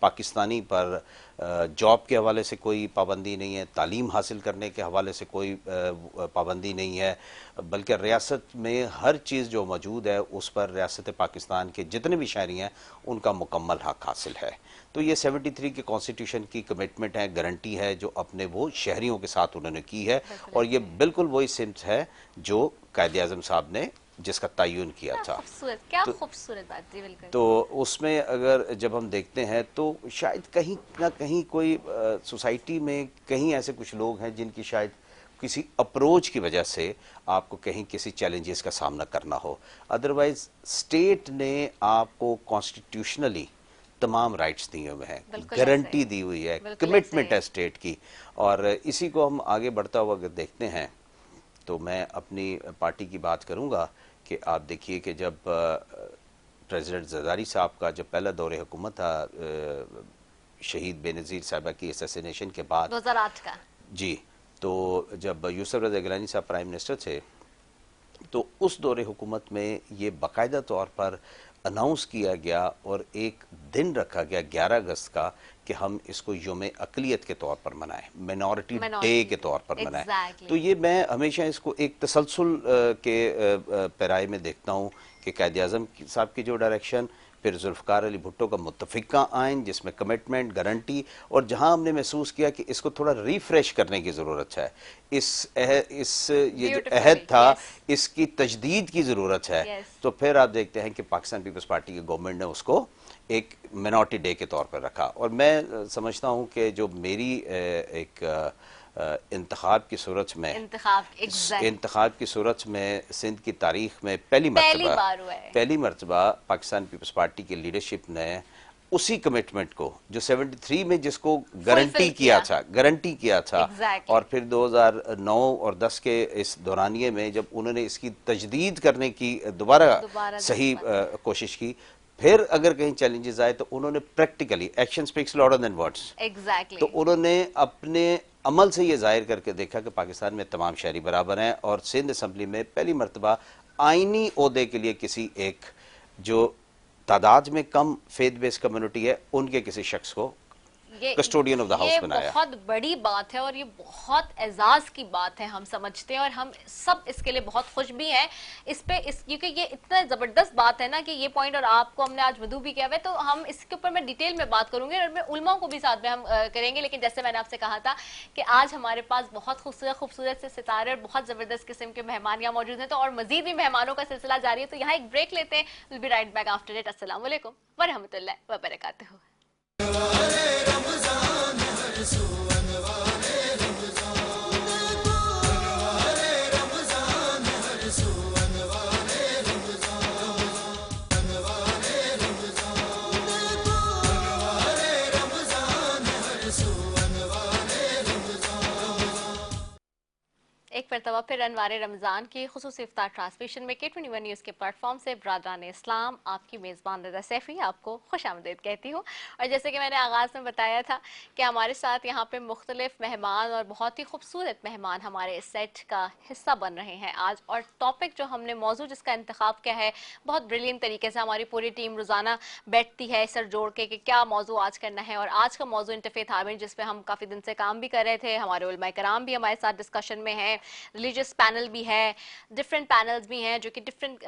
Speaker 7: پاکستانی پر جاب کے حوالے سے کوئی پابندی نہیں ہے، تعلیم حاصل کرنے کے حوالے سے کوئی پابندی نہیں ہے، بلکہ ریاست میں ہر چیز جو موجود ہے اس پر ریاست پاکستان کے جتنے بھی شہری ہیں ان کا مکمل حق حاصل ہے۔ تو یہ 73 کے کانسٹیٹیوشن کی کمٹمنٹ ہے، گارنٹی ہے جو اپنے وہ شہریوں کے ساتھ انہوں نے کی ہے، اور یہ بالکل وہی سمت ہے جو قائد اعظم صاحب نے جس کا تعین کیا تھا۔
Speaker 2: کیا خوبصورت بات جی، بالکل۔
Speaker 7: تو اس میں اگر جب ہم دیکھتے ہیں تو شاید کہیں نہ کہیں کوئی سوسائٹی میں کہیں ایسے کچھ لوگ ہیں جن کی شاید کسی اپروچ کی وجہ سے آپ کو کہیں کسی چیلنجز کا سامنا کرنا ہو، ادروائز اسٹیٹ نے آپ کو کانسٹیٹیوشنلی تمام رائٹس دیے ہوئے ہیں، گارنٹی دی ہوئی ہے، کمٹمنٹ ہے اسٹیٹ کی، اور اسی کو ہم آگے بڑھتا ہوا اگر دیکھتے ہیں تو میں اپنی پارٹی کی بات کروں گا کہ آپ دیکھیے کہ جب پریزیڈنٹ زرداری صاحب کا جب پہلا دور حکومت تھا شہید بے نظیر صاحبہ کی اسیسینیشن کے بعد
Speaker 2: 2008 کا،
Speaker 7: جی، تو جب یوسف رضا گیلانی صاحب پرائم منسٹر تھے تو اس دور حکومت میں یہ باقاعدہ طور پر اناؤنس کیا گیا اور ایک دن رکھا گیا 11 اگست کا کہ ہم اس کو یوم اقلیت کے طور پر منائیں، مینورٹی ڈے کے طور پر منائیں۔ تو یہ میں ہمیشہ اس کو ایک تسلسل کے پیرائے میں دیکھتا ہوں کہ قائد اعظم صاحب کی جو ڈائریکشن، پھر ذوالفقار علی بھٹو کا متفقہ آئین جس میں کمٹمنٹ، گارنٹی، اور جہاں ہم نے محسوس کیا کہ اس کو تھوڑا ریفریش کرنے کی ضرورت ہے، یہ جو عہد تھا اس کی تجدید کی ضرورت ہے، تو پھر آپ دیکھتے ہیں کہ پاکستان پیپلز پارٹی کی گورنمنٹ نے اس کو ایک مینورٹی ڈے کے طور پر رکھا۔ اور میں سمجھتا ہوں کہ جو میری ایک انتخاب کی صورت میں سندھ کی تاریخ میں پہلی مرتبہ پاکستان پیپلز پارٹی کی لیڈرشپ نے اسی کمٹمنٹ کو جو 73 میں جس کو گارنٹی کیا تھا اور پھر 2009 اور 10 کے اس دورانیے میں جب انہوں نے اس کی تجدید کرنے کی دوبارہ صحیح کوشش کی، پھر اگر کہیں چیلنجز آئے تو انہوں نے practically action speaks louder than words, تو انہوں نے اپنے عمل سے یہ ظاہر کر کے دیکھا کہ پاکستان میں تمام شہری برابر ہیں، اور سندھ اسمبلی میں پہلی مرتبہ آئینی عہدے کے لیے کسی ایک جو تعداد میں کم فیتھ بیس کمیونٹی ہے ان کے کسی شخص کو کسٹوڈین آف دا ہاؤس بنایا۔
Speaker 2: یہ بہت بڑی بات ہے اور یہ بہت اعزاز کی بات ہے، ہم سمجھتے ہیں، اور ہم سب اس کے لیے بہت خوش بھی ہیں اس پہ، کیونکہ یہ اتنا زبردست بات ہے نا کہ یہ پوائنٹ، اور آپ کو ہم نے آج مدعو بھی کیا ہے، تو ہم اس کے اوپر میں ڈیٹیل میں بات کروں گے اور میں علماء کو بھی ساتھ میں ہم کریں گے، لیکن جیسے میں نے آپ سے کہا تھا کہ آج ہمارے پاس بہت خوبصورت سے ستارے اور بہت زبردست قسم کے مہمان یہاں موجود ہیں، تو اور مزید بھی مہمانوں کا سلسلہ جاری ہے، تو یہاں ایک بریک لیتے ہیں۔ we'll be right back after it۔ السلام علیکم ورحمۃ اللہ وبرکاتہ۔ ایک مرتبہ پھر انوار رمضان کی خصوصی افطار ٹرانسمیشن میں K21 نیوز کے پلیٹ فارم سے برادران اسلام آپ کی میزبان رضا سیفی آپ کو خوش آمدید کہتی ہوں۔ اور جیسے کہ میں نے آغاز میں بتایا تھا کہ ہمارے ساتھ یہاں پہ مختلف مہمان اور بہت ہی خوبصورت مہمان ہمارے اس سیٹ کا حصہ بن رہے ہیں آج، اور ٹاپک جو ہم نے موضوع جس کا انتخاب کیا ہے بہت بریلین طریقے سے ہماری پوری ٹیم روزانہ بیٹھتی ہے سر جوڑ کے کہ کیا موضوع آج کرنا ہے، اور آج کا موضوع انٹرفیتھ ہارمنی جس پہ ہم کافی دن سے کام بھی کر رہے تھے، ہمارے علماء کرام بھی ہمارے ساتھ ڈسکشن میں ہیں، ریلیجس پینل بھی ہے، ڈفرینٹ پینلز بھی ہیں جو کہ ڈفرینٹ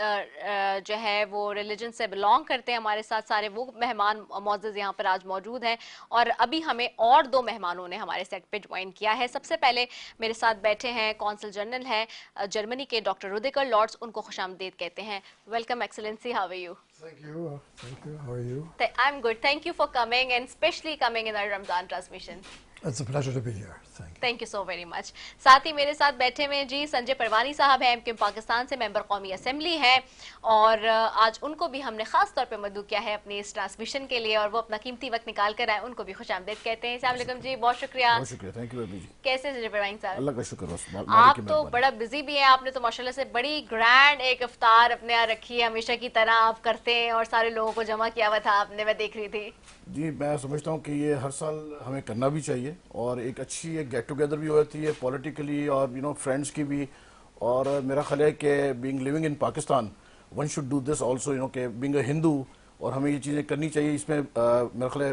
Speaker 2: جو ہے وہ ریلیجن سے بلانگ کرتے ہیں، ہمارے ساتھ سارے وہ مہمان معزز یہاں پر آج موجود ہیں، اور ابھی ہمیں اور دو مہمانوں نے ہمارے سیٹ پہ جوائن کیا ہے۔ سب سے پہلے میرے ساتھ بیٹھے ہیں کونسل جنرل ہیں جرمنی کے ڈاکٹر رودیگر لارڈس، ان کو خوش آمدید کہتے ہیں۔ Welcome excellency, how are you?
Speaker 8: Thank you. How are you?
Speaker 2: I'm good. Thank you for coming, and especially coming in our Ramadan transmission.
Speaker 8: It's a pleasure to be here. Thank you.
Speaker 2: Thank you so very مچ۔ ساتھ ہی میرے ساتھ بیٹھے ہوئے جی سنجے پروانی صاحب ہیں، MKM Pakistan سے ممبر قومی assembly ہیں، اور آج ان کو بھی ہم نے خاص طور پہ مدعو کیا ہے اپنی اس ٹرانسمیشن کے لیے، اور وہ اپنا قیمتی وقت نکال کر آئے، ان کو بھی خوش آمدید کہتے ہیں۔ السلام علیکم جی، بہت شکریہ۔
Speaker 9: بہت شکریہ، تھینک یو جی۔
Speaker 2: کیسے سنجے پروانی صاحب؟
Speaker 9: اللہ کا شکر ہے،
Speaker 2: آپ تو بڑا بزی بھی ہیں، آپ نے تو ماشاءاللہ سے بڑی گرینڈ ایک افطار اپنے یہاں رکھی ہے، ہمیشہ کی طرح آپ کرتے ہیں اور سارے لوگوں کو جمع کیا ہوا تھا آپ نے، میں دیکھ رہی تھی۔
Speaker 9: جی میں سمجھتا ہوں کہ یہ ہر سال ہمیں کرنا بھی چاہیے، اور ایک اچھی ایک گیٹ ٹوگیدر بھی ہوتی ہے پولیٹیکلی اور فرینڈس کی بھی، اور میرا خیال ہے کہ being living in Pakistan one should do this also, کہ بینگ اے ہندو، اور ہمیں یہ چیزیں کرنی چاہیے۔ اس میں میرا خیال ہے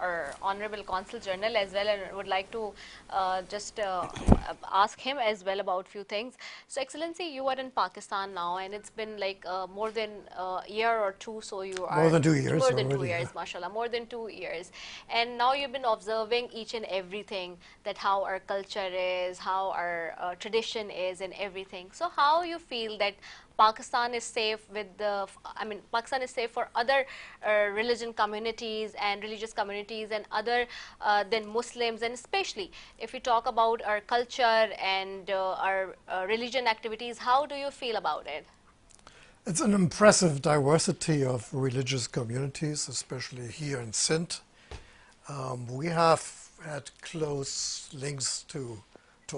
Speaker 2: our Honorable Consul General as well, and would like to just ask him as well about few things. So Excellency, you are in Pakistan now, and it's been like more than a year or two, so you are
Speaker 8: More than 2 years
Speaker 2: more than 2
Speaker 8: already,
Speaker 2: years,
Speaker 8: yeah.
Speaker 2: mashallah, more than 2 years, and now you've been observing each and everything, that how our culture is, how our tradition is and everything. So how you feel that Pakistan is safe with the, I mean, Pakistan is safe for other religion communities and religious communities and other than Muslims, and especially if we talk about our culture and our religion activities, how do you feel about it?
Speaker 8: It's an impressive diversity of religious communities, especially here in Sindh. We have had close links to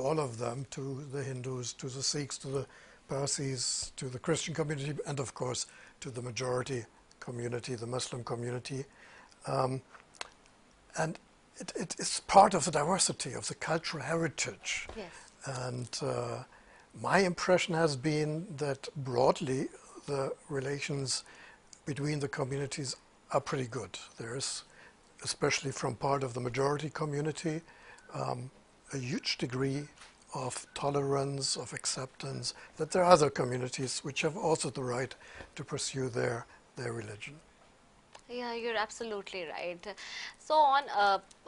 Speaker 8: all of them, to the Hindus, to the Sikhs, to the Parsis, to the Christian community, and of course to the majority community, the Muslim community. And it is part of the diversity of the cultural heritage.
Speaker 2: Yes.
Speaker 8: And my impression has been that broadly the relations between the communities are pretty good. There is, especially from part of the majority community, a huge degree of tolerance, of acceptance, that there are other communities which have also the right to pursue their religion.
Speaker 2: Yeah, you're absolutely right. So on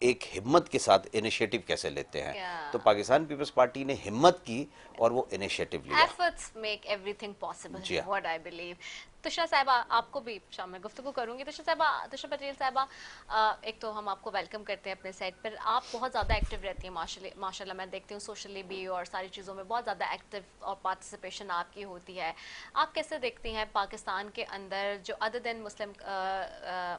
Speaker 7: ایک ہمت کے ساتھ initiative کیسے لیتے ہیں.
Speaker 2: Yeah.
Speaker 7: تو Pakistan Peoples party نے ہمت کی اور وہ انیشیٹو لیا.
Speaker 2: Efforts make everything possible,
Speaker 7: جی ہاں.
Speaker 2: what I believe. تشرا صاحبہ آپ کو بھی شام میں گفتگو کروں گی. تشرا پٹیل صاحبہ، ایک تو ہم آپ کو ویلکم کرتے ہیں اپنے سائٹ پر. آپ بہت زیادہ ایکٹیو رہتی ہیں ماشاء اللہ. میں دیکھتی ہوں سوشلی بھی اور ساری چیزوں میں بہت زیادہ ایکٹیو اور پارٹیسپیشن آپ کی ہوتی ہے. آپ کیسے دیکھتی ہیں پاکستان کے اندر جو ادر دین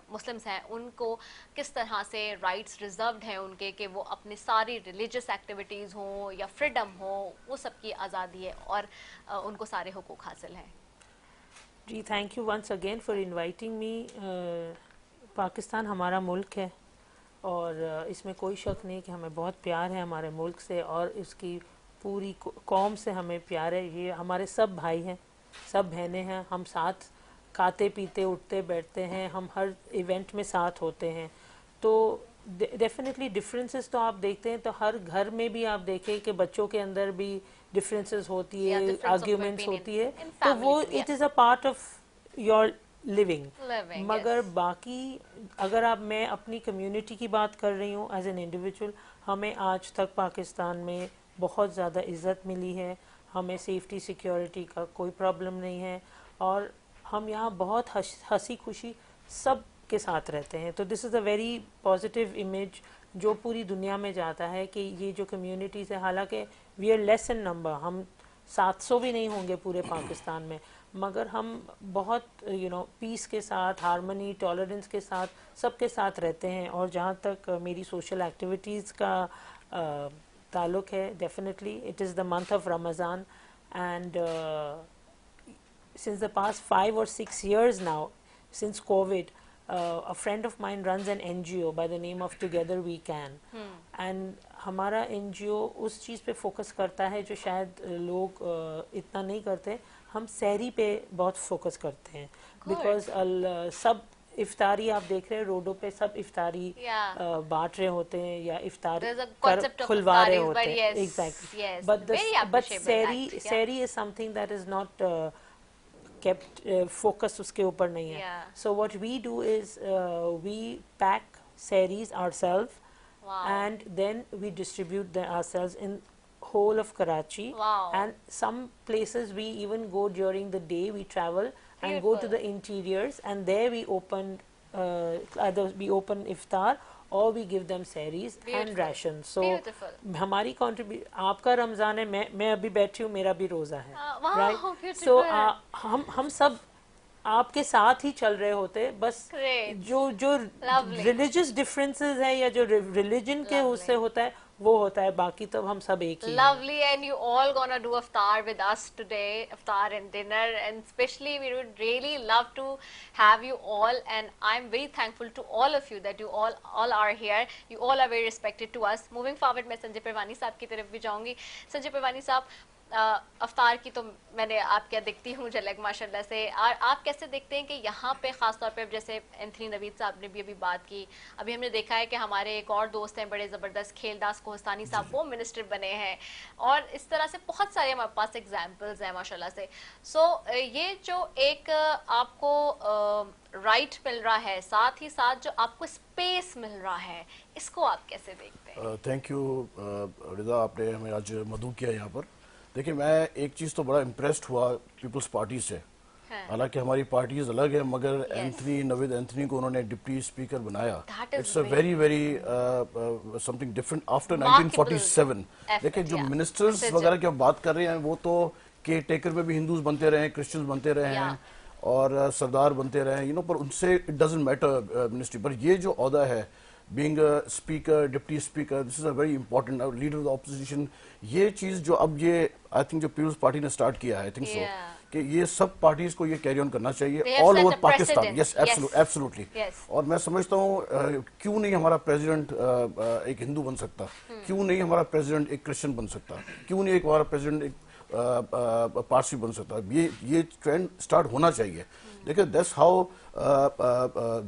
Speaker 2: مسلمس ہیں ان کو کس طرح سے رائٹس ریزروڈ ہیں ان کے کہ وہ اپنی ساری ریلیجس ایکٹیویٹیز ہوں یا فریڈم ہو وہ سب کی آزادی ہے اور ان کو سارے حقوق حاصل ہیں؟
Speaker 10: جی thank you once again for inviting me. Pakistan ہمارا ملک ہے اور اس میں کوئی شک نہیں کہ ہمیں بہت پیار ہے ہمارے ملک سے اور اس کی پوری قوم سے ہمیں پیار ہے. یہ ہمارے سب بھائی ہیں، سب بہنیں ہیں. ہم ساتھ کھاتے پیتے اٹھتے بیٹھتے ہیں، ہم ہر ایونٹ میں ساتھ ہوتے ہیں. تو ڈیفینیٹلی ڈفرینسز تو آپ دیکھتے ہیں تو ہر گھر میں بھی آپ دیکھیں کہ بچوں کے اندر بھی ڈفرینسز ہوتی ہے، آرگیومنٹس ہوتی ہے. تو وہ it is a part of your living. مگر باقی اگر میں اپنی کمیونٹی کی بات کر رہی ہوں ایز این انڈیویجول، ہمیں آج تک پاکستان میں بہت زیادہ عزت ملی ہے. ہمیں سیفٹی سیکیورٹی کا کوئی پرابلم نہیں ہے اور ہم یہاں بہت ہنسی خوشی سب کے ساتھ رہتے ہیں. تو دس از اے ویری پازیٹیو امیج جو پوری دنیا میں جاتا ہے کہ یہ جو کمیونٹیز ہے، حالانکہ we are less in number, ہم 700 بھی نہیں ہوں گے پورے پاکستان میں، مگر ہم بہت پیس کے ساتھ، ہارمنی، ٹالرنس کے ساتھ سب کے ساتھ رہتے ہیں. اور جہاں تک میری سوشل ایکٹیویٹیز کا تعلق ہے، definitely it is the month of Ramzan and since the past 5 or 6 years now, since COVID, a friend of mine runs an NGO by the name of Together We Can. And ہمارا NGO اس چیز پہ focus کرتا ہے جو شاید لوگ اتنا نہیں کرتے. ہم سحری پہ بہت فوکس کرتے ہیں بیکاز سب افطاری آپ دیکھ رہے ہیں روڈوں پہ سب افطاری بانٹ رہے ہوتے ہیں یا افطار کھلوا رہے ہوتے ہیں. Exactly. But sehri is some thing that is not kept focus اس کے اوپر نہیں ہے. So what we do is we pack saris ourselves and then we distribute them ourselves in whole of Karachi. And some places we even go during the day, we travel and go to the interiors and there we open either we open iftar or we give them saris and rations. So ہماری آپ کا رمضان ہے، میں ابھی بیٹھی ہوں، میرا بھی روزہ ہے، رائٹ. سو ہم سب آپ کے ساتھ ہی چل رہے ہوتے. بس جو ریلیجس ڈفرینسز ہیں یا جو ریلیجن کے اس سے ہوتا ہے وہ ہوتا ہے، باقی تو ہم سب ایک ہی.
Speaker 2: Lovely, and you all gonna do iftar with us today, iftar and dinner, and especially we would really love to have you all, and I'm very thankful to all of you that you all are here. You all are very respected to us. Moving forward, میں سنجے پروانی صاحب کی طرف بھی جاؤں گی. سنجے پروانی صاحب، افطار کی تو میں نے آپ کیا دیکھتی ہوں جھلک ماشاء اللہ سے، اور آپ کیسے دیکھتے ہیں کہ یہاں پہ خاص طور پہ جیسے اینتھنی نوید صاحب نے بھی ابھی بات کی، ابھی ہم نے دیکھا ہے کہ ہمارے ایک اور دوست ہیں بڑے زبردست کھیلداس کوہستانی صاحب، وہ منسٹر بنے ہیں، اور اس طرح سے بہت سارے ہمارے پاس ایگزامپلز ہیں ماشاء اللہ سے. سو یہ جو ایک آپ کو رائٹ مل رہا ہے، ساتھ ہی ساتھ جو آپ کو اسپیس مل رہا ہے، اس کو آپ کیسے دیکھتے ہیں؟
Speaker 9: تھینک یو رضا، آپ نے ہمیں آج مدعو کیا یہاں پر. دیکھیں میں ایک چیز تو بڑا امپریسڈ ہوا پیپلز پارٹی سے، حالانکہ ہماری پارٹیز الگ ہیں مگر اینتھنی نوید اینتھنی کو انہوں نے ڈپٹی اسپیکر بنایا. It's a very very something different after 1947. دیکھیں جو منسٹرز وغیرہ کی بات کر رہے ہیں وہ تو کیئر ٹیکر میں بھی ہندوز بنتے رہے ہیں، کرسچنز بنتے رہے ہیں اور سردار بنتے رہے ہیں، پر ان سے اٹ ڈزنٹ میٹر منسٹری. پر یہ جو عہدہ ہے being a speaker, deputy speaker, this is a very important leader of the opposition. یہ چیز جو اب یہ I think جو پیپلز پارٹی نے سٹارٹ کیا ہے I think so کہ یہ سب پارٹیز کو یہ کیری آن کرنا چاہیے all over Pakistan. Yes, absolutely. اور میں سمجھتا ہوں کیوں نہیں ہمارا پریزیڈنٹ ایک ہندو بن سکتا، کیوں نہیں ہمارا پریزیڈنٹ ایک کرسچن بن سکتا، کیوں نہیں ہمارا پریزیڈنٹ ایک پارسی بن سکتا. یہ ٹرینڈ سٹارٹ ہونا چاہیے. دیکھیں دیٹس ہاؤ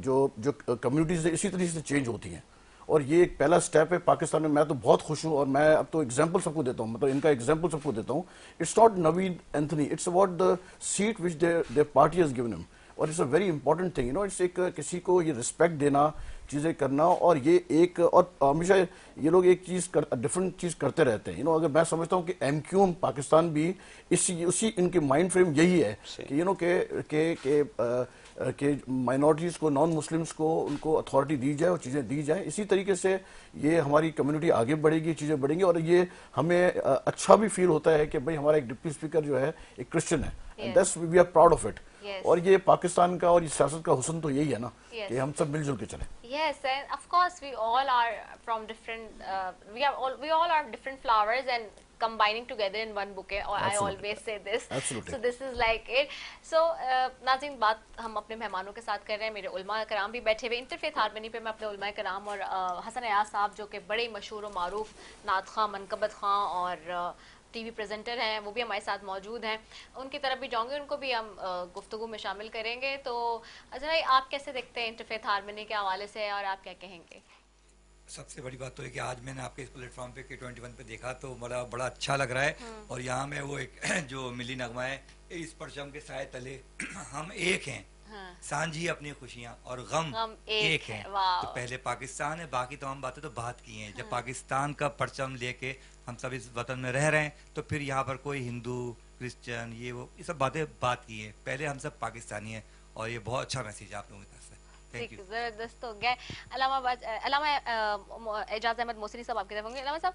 Speaker 9: جو کمیونٹیز اسی طریقے سے چینج ہوتی ہیں اور یہ ایک پہلا سٹیپ ہے پاکستان میں. میں تو بہت خوش ہوں اور میں اب تو ایگزامپل سب کو دیتا ہوں، مطلب ان کا ایگزامپل سب کو دیتا ہوں. It's not Naveed Anthony, it's about the seat which their party has given him. اور it's a very important thing it's ایک کسی کو یہ رسپیکٹ دینا, چیزیں کرنا, اور یہ ایک اور ہمیشہ یہ لوگ ایک چیز ڈفرنٹ چیز کرتے رہتے ہیں. اگر میں سمجھتا ہوں کہ ایم کیو پاکستان بھی اسی ان کے مائنڈ فریم یہی ہے کہ مائنورٹیز کو, نان مسلمس کو, ان کو اتھارٹی دی جائے اور چیزیں دی جائیں. اسی طریقے سے یہ ہماری کمیونٹی آگے بڑھے گی, چیزیں بڑھیں گی, اور یہ ہمیں اچھا بھی فیل ہوتا ہے کہ بھئی ہمارا ایک ڈپٹی اسپیکر جو ہے ایک کرسچن ہے. We are proud of it. اور یہ پاکستان کا اور یہ سیاست کا حسن تو یہی ہے نا کہ ہم سب مل جل کے چلیں.
Speaker 2: Yes, and of course we all are from different, we all are different flowers and combining together in one bouquet, or I always say this.
Speaker 9: Absolutely.
Speaker 2: So this is like it. So ناظرین, بات ہم اپنے مہمانوں کے ساتھ کر رہے ہیں, میرے علماء کرام بھی بیٹھے ہوئے. انٹرفیتھ ہارمنی پہ میں اپنے علماء کرام اور حسن ایاز صاحب جو کہ بڑے مشہور و معروف نعت خواں, منقبت خواں اور ٹی وی پریزنٹر ہیں, وہ بھی ہمارے ساتھ موجود ہیں. ان کی طرف بھی جاؤں گے, ان کو بھی ہم گفتگو میں شامل کریں گے. تو ذرا آپ کیسے دیکھتے ہیں انٹرفیتھ ہارمنی کے حوالے سے, اور آپ کیا کہیں گے؟
Speaker 11: سب سے بڑی بات تو ہے کہ آج میں نے آپ کے اس پلیٹ فارم پہ K21 پہ دیکھا تو بڑا اچھا لگ رہا ہے. اور یہاں میں وہ ایک جو ملی نغمہ ہے, اس پرچم کے سائے تلے ہم ایک ہیں, سانجھی اپنی خوشیاں اور غم ایک ہیں. تو پہلے پاکستان ہے, باقی تمام باتیں تو بات کی ہیں. جب پاکستان کا پرچم لے کے ہم سب اس وطن میں رہ رہے ہیں, تو پھر یہاں پر کوئی ہندو, کرسچن, یہ سب باتیں بات کی ہیں. پہلے ہم سب پاکستانی ہیں, اور یہ بہت اچھا میسیج ہے آپ لوگوں کی طرف سے.
Speaker 2: زبردست ہو گیا. علامہ اعجاز احمد موسری صاحب آپ کی طرف ہوں گے. علامہ صاحب,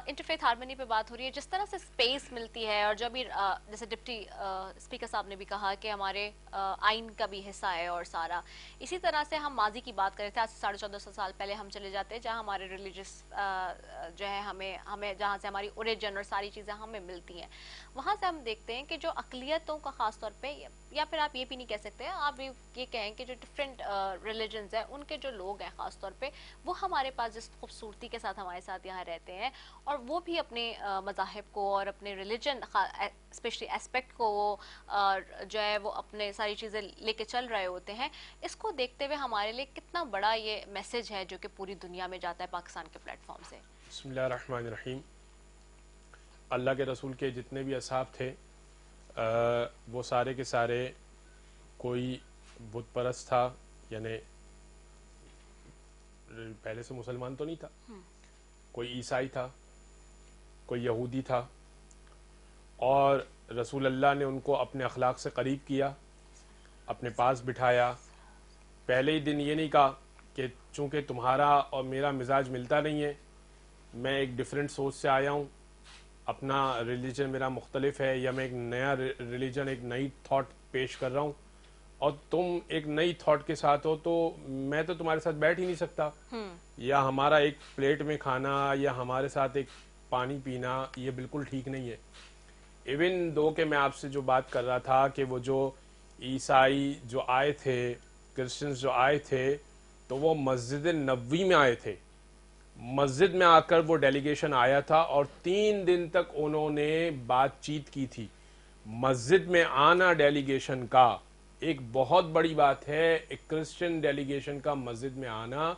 Speaker 2: انٹرفیتھ ہارمنی پہ بات ہو رہی ہے, جس طرح سے اسپیس ملتی ہے, اور جو بھی جیسے ڈپٹی اسپیکر صاحب نے بھی کہا کہ ہمارے آئین کا بھی حصہ ہے اور سارا, اسی طرح سے ہم ماضی کی بات کرتے ہیں. آج سے 1450 سال پہلے ہم چلے جاتے ہیں جہاں ہمارے ریلیجس جو ہے ہمیں جہاں سے ہماری اوریجن اور ساری چیزیں ہمیں ملتی ہیں, وہاں سے ہم دیکھتے ہیں کہ جو اقلیتوں کا خاص طور پہ, یا پھر آپ یہ بھی نہیں کہہ سکتے, آپ بھی یہ کہیں کہ جو ڈفرینٹ ریلیجنز ہیں, ان کے جو لوگ ہیں خاص طور پہ, وہ ہمارے پاس جس خوبصورتی کے ساتھ ہمارے ساتھ یہاں رہتے ہیں, اور وہ بھی اپنے مذاہب کو اور اپنے ریلیجن اسپیشلی اسپیکٹ کو جو ہے وہ اپنے ساری چیزیں لے کے چل رہے ہوتے ہیں. اس کو دیکھتے ہوئے ہمارے لیے کتنا بڑا یہ میسج ہے جو کہ پوری دنیا میں جاتا ہے پاکستان کے پلیٹ فارم سے.
Speaker 5: بسم اللہ الرحمن الرحیم. اللہ کے رسول کے جتنے بھی اصحاب تھے, وہ سارے کے سارے, کوئی بت پرست تھا, یعنی پہلے سے مسلمان تو نہیں تھا, کوئی عیسائی تھا, کوئی یہودی تھا, اور رسول اللہ نے ان کو اپنے اخلاق سے قریب کیا, اپنے پاس بٹھایا. پہلے ہی دن یہ نہیں کہا کہ چونکہ تمہارا اور میرا مزاج ملتا نہیں ہے, میں ایک ڈیفرنٹ سوچ سے آیا ہوں, اپنا ریلیجن میرا مختلف ہے, یا میں ایک نیا ریلیجن, ایک نئی تھاٹ پیش کر رہا ہوں, اور تم ایک نئی تھاٹ کے ساتھ ہو, تو میں تو تمہارے ساتھ بیٹھ ہی نہیں سکتا, یا ہمارا ایک پلیٹ میں کھانا یا ہمارے ساتھ ایک پانی پینا یہ بالکل ٹھیک نہیں ہے. ایون دو کہ میں آپ سے جو بات کر رہا تھا کہ وہ جو عیسائی جو آئے تھے, کرسچنز جو آئے تھے, تو وہ مسجد نبوی میں آئے تھے. مسجد میں آ کر وہ ڈیلیگیشن آیا تھا, اور 3 دن تک انہوں نے بات چیت کی تھی. مسجد میں آنا ڈیلیگیشن کا ایک بہت بڑی بات ہے, ایک کرسچن ڈیلیگیشن کا مسجد میں آنا,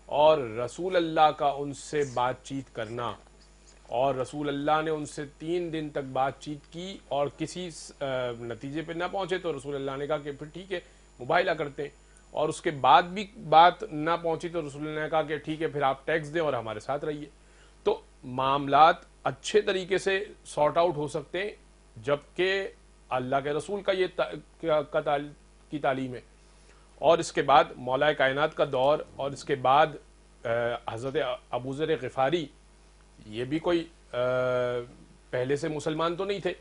Speaker 5: اور رسول اللہ کا ان سے بات چیت کرنا. اور رسول اللہ نے ان سے 3 دن تک بات چیت کی, اور کسی نتیجے پہ نہ پہنچے تو رسول اللہ نے کہا کہ پھر ٹھیک ہے مباہلہ کرتے ہیں, اور اس کے بعد بھی بات نہ پہنچی تو رسول اللہ نے کہا کہ ٹھیک ہے پھر آپ ٹیکس دیں اور ہمارے ساتھ رہیے. تو معاملات اچھے طریقے سے سارٹ آؤٹ ہو سکتے ہیں جبکہ اللہ کے رسول کا یہ کی تعلیم ہے. اور اس کے بعد مولا کائنات کا دور, اور اس کے بعد حضرت ابو ذر غفاری, یہ بھی کوئی پہلے سے مسلمان تو نہیں تھے.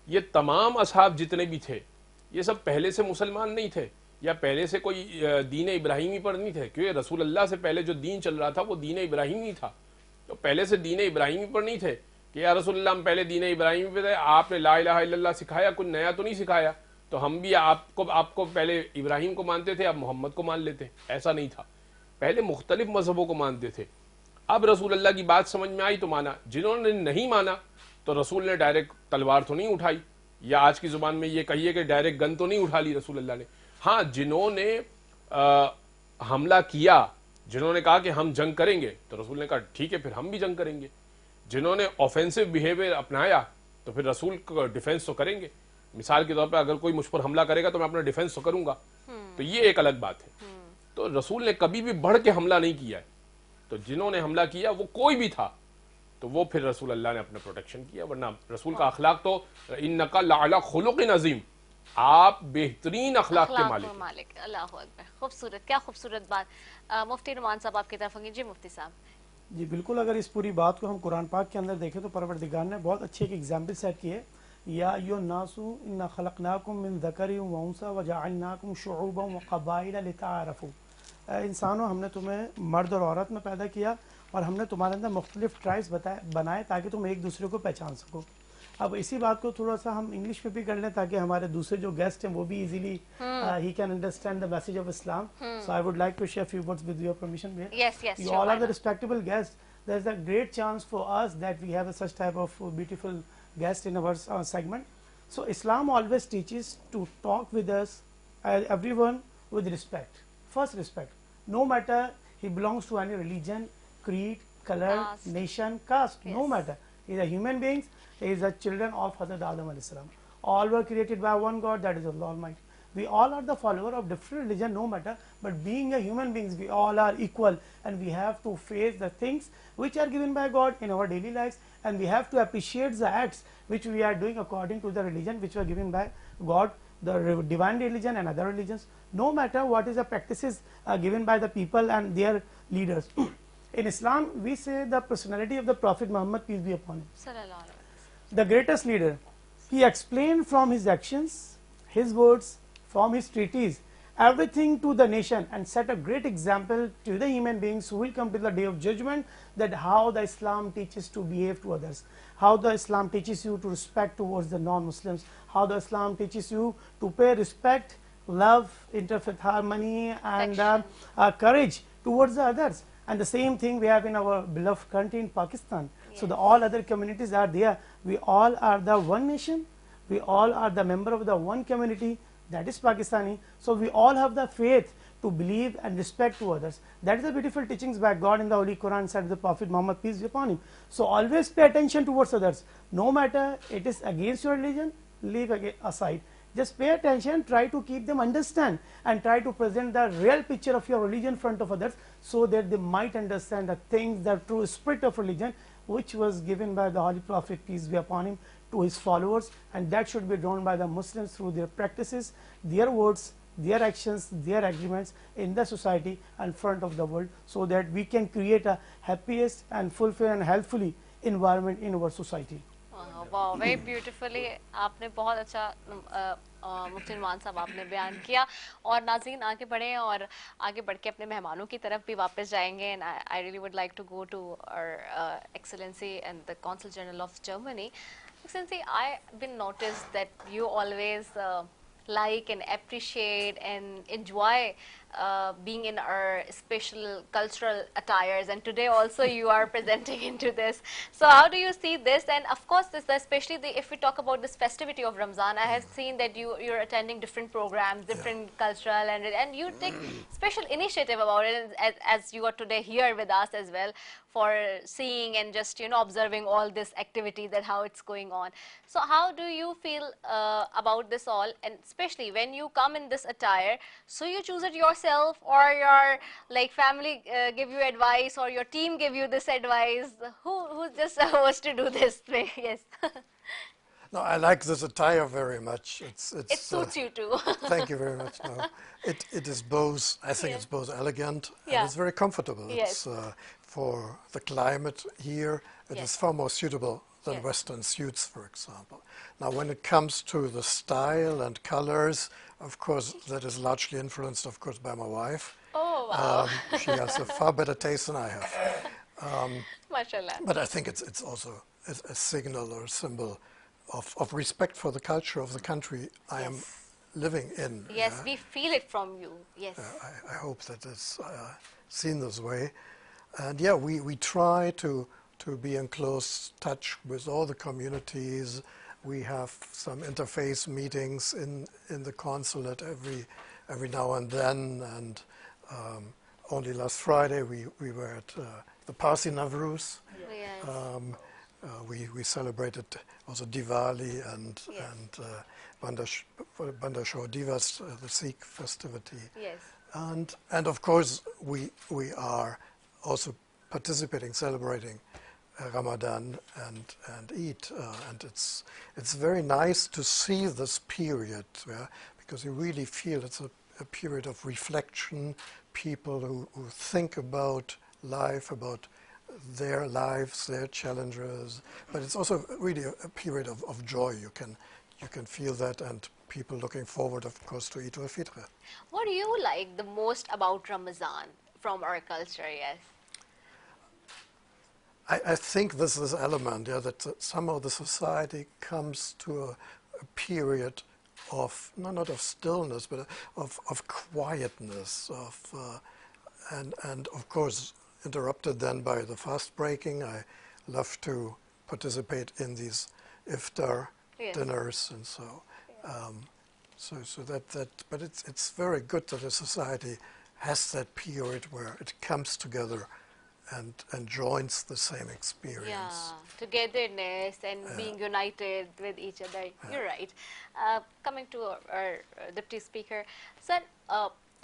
Speaker 5: یہ تمام اصحاب جتنے بھی تھے یہ سب پہلے سے مسلمان نہیں تھے, یا پہلے سے کوئی دین ابراہیمی پر نہیں تھے, کیونکہ رسول اللہ سے پہلے جو دین چل رہا تھا وہ دین ابراہیمی تھا. تو پہلے سے دین ابراہیمی پر نہیں تھے کہ یا رسول اللہ ہم پہلے دین ابراہیمی پہ تھے, آپ نے لا الہ الا اللہ سکھایا, کچھ نیا تو نہیں سکھایا, تو ہم بھی آپ کو پہلے ابراہیم کو مانتے تھے, اب محمد کو مان لیتے. ایسا نہیں تھا, پہلے مختلف مذہبوں کو مانتے تھے. اب رسول اللہ کی بات سمجھ میں آئی تو مانا, جنہوں نے نہیں مانا تو رسول نے ڈائریکٹ تلوار تو نہیں اٹھائی, یا آج کی زبان میں یہ کہیے کہ ڈائریکٹ گن تو نہیں اٹھا لی رسول اللہ نے. ہاں, جنہوں نے حملہ کیا, جنہوں نے کہا کہ ہم جنگ کریں گے, تو رسول نے کہا ٹھیک ہے پھر ہم بھی جنگ کریں گے. جنہوں نے آفینسو بیہیویئر اپنایا تو پھر رسول کو ڈیفینس تو کریں گے. مثال کے طور پہ اگر کوئی مجھ پر حملہ کرے گا تو میں اپنا ڈیفنس تو کروں گا, تو یہ ایک الگ بات ہے. تو رسول نے کبھی بھی بڑھ کے حملہ نہیں کیا ہے, تو جنہوں نے حملہ کیا وہ کوئی بھی تھا تو وہ پھر رسول اللہ نے اپنا پروٹیکشن کیا, ورنہ رسول کا اخلاق تو انک لعلی خلق عظیم, آپ بہترین اخلاق کے مالک.
Speaker 2: اللہ اکبر, خوبصورت, کیا خوبصورت بات. مفتی نعمان صاحب آپ کی طرف ہوں گے. جی مفتی صاحب.
Speaker 6: جی بالکل, اگر اس پوری بات کو ہم قرآن پاک کے اندر دیکھیں تو پروردگار نے بہت اچھی ایک ایگزامپل سیٹ کی ہے. یا ایھا الناس انا خلقناکم من ذکر و انثی وجعلناکم شعوبا وقبائل لتعارفوا. انسانوں, ہم نے تمہیں مرد اور عورت میں پیدا کیا اور ہم نے تمہارے اندر مختلف ٹرائبس بنائے تاکہ تم ایک دوسرے کو پہچان سکو. اب اسی بات کو تھوڑا سا ہم انگلش میں بھی کر لیں تاکہ ہمارے دوسرے جو گیسٹ ہیں وہ بھی ایزیلی ہی can understand the message of Islam. So I would like to share few words with your permission. You all are the respectable guests. There's a great chance for us that we have such type of beautiful guest in our segment. So Islam always teaches to talk with us, everyone with respect. First respect. No matter he belongs to any religion, creed, color, nation, caste, no matter. He is a human being. He is the children of Hazrat Adam alayhi salam. All were created by one God, that is Allah Almighty. We all are the follower of different religion, no matter, but being a human beings, we all are equal, and we have to face the things which are given by God in our daily lives, and we have to appreciate the acts which we are doing according to the religion which were given by God, the divine religion and other religions, no matter what is the practices given by the people and their leaders. In Islam, we say the personality of the Prophet Muhammad, peace be upon him, the greatest leader. He explained from his actions, his words, from his treatise, everything to the nation, and set a great example to the human beings who will come to the day of judgment, that how the Islam teaches to behave to others, how the Islam teaches you to respect towards the non-Muslims, how the Islam teaches you to pay respect, love, interfaith harmony, and courage towards the others. And the same thing we have in our beloved country in Pakistan. So the all other communities are there. We all are the one nation. We all are the member of the one community, that is Pakistani. So we all have the faith to believe and respect to others. That is the beautiful teachings by God in the Holy Quran, said the Prophet Muhammad, peace be upon him. So always pay attention towards others. No matter it is against your religion, leave aside. Just pay attention, try to keep them understand, and try to present the real picture of your religion in front of others, so that they might understand the things, the true spirit of religion, which was given by the Holy Prophet, peace be upon him, to his followers, and that should be drawn by the Muslims through their practices, their words, their actions, their agreements in the society and front of the world, so that we can create a happiest and fulfill and healthfully environment in our society.
Speaker 2: Wow, very beautifully آپ نے بہت اچھا مفتی نعمان صاحب آپ نے بیان کیا. اور ناظرین آگے بڑھیں اور آگے بڑھ کے اپنے مہمانوں کی طرف بھی واپس جائیں گے. And I really would like to go to excellency and the council general of Germany. Excellency, I've been noticed that you always like and appreciate and enjoy being in our special cultural attires, and today also you are presenting into this. So how do you see this? And of course this, especially if we talk about this festivity of Ramzan, I have seen that you're attending different programs, different cultural, and you take special initiative about it, as you are today here with us as well, for seeing and just observing all this activity, that how it's going on. So how do you feel about this all, and especially when you come in this attire, so you choose it yourself or your family give you advice, or your team give you this advice? Who just was to do this way? Yes.
Speaker 8: No, I like this attire very much.
Speaker 2: It suits you too.
Speaker 8: Thank you very much. No, it is both. I think it's both elegant and it's very comfortable.
Speaker 2: Yes.
Speaker 8: It's for the climate here. It is far more suitable than Western suits, for example. Now, when it comes to the style and colors, of course, that is largely influenced, of course, by my wife.
Speaker 2: Oh, wow.
Speaker 8: She has a far better taste than I have.
Speaker 2: Mashallah.
Speaker 8: But I think it's also a signal or a symbol of respect for the culture of the country I am living in.
Speaker 2: Yes, we feel it from you. Yes.
Speaker 8: I hope that it's seen this way. And we try to be in close touch with all the communities. We have some interface meetings in the consulate every now and then, and only last Friday we were at the Parsi Navruz.
Speaker 2: Yes.
Speaker 8: We celebrated also Diwali and Banda Shore Divas, the Sikh festivity.
Speaker 2: Yes.
Speaker 8: And of course we are also participating, celebrating Ramadan and Eid, and it's very nice to see this period, because you really feel it's a period of reflection, people who think about life, about their lives, their challenges, but it's also really a period of joy. You can feel that, and people looking forward, of course, to Eid al-Fitr.
Speaker 2: What do you like the most about Ramadan from our culture? Yes.
Speaker 8: I think this is an element, that somehow the society comes to a period of not of stillness, but of quietness, and of course interrupted then by the fast breaking. I love to participate in these iftar dinners, and so but it's very good that a society has that period where it comes together and joins the same experience.
Speaker 2: Yeah, togetherness and being united with each other. You're right. Coming to our deputy speaker, sir,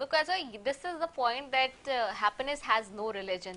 Speaker 2: Because this is the point that happiness has no religion.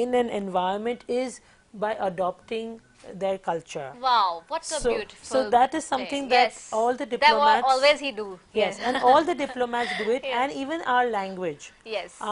Speaker 10: in an environment is by adopting their culture.
Speaker 2: Wow, what's a beautiful.
Speaker 10: So that is something that all the diplomats
Speaker 2: that always he do.
Speaker 10: Yes, and all the diplomats do it, and even our language.
Speaker 2: Yes.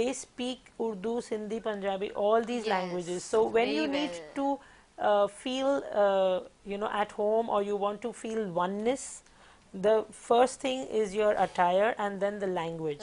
Speaker 10: they speak Urdu, Sindhi, Punjabi, all these languages. So when you need to feel at home, or you want to feel oneness, the first thing is your attire and then the language.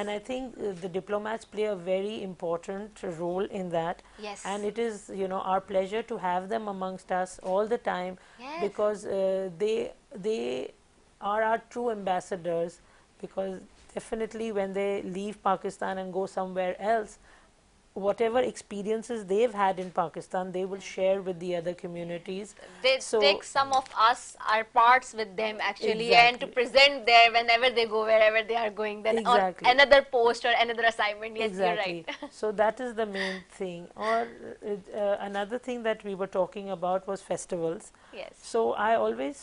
Speaker 10: And I think the diplomats play a very important role in that.
Speaker 2: Yes.
Speaker 10: And it is our pleasure to have them amongst us all the time, because they are our true ambassadors because definitely when they leave Pakistan and go somewhere else, whatever experiences they've had in Pakistan, they will share with the other communities.
Speaker 2: They take some of us, our parts with them actually, and to
Speaker 10: Exactly.
Speaker 2: present there whenever they go, wherever they are going, then
Speaker 10: Exactly.
Speaker 2: on another post or another assignment. Yes,
Speaker 10: Exactly.
Speaker 2: you're right.
Speaker 10: So that is the main thing. Or another thing that we were talking about was festivals.
Speaker 2: Yes.
Speaker 10: So I always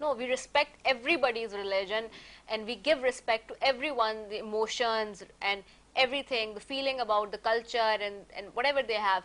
Speaker 2: No, we respect everybody's religion, and we give respect to everyone, the emotions and everything, the feeling about the culture and whatever they have.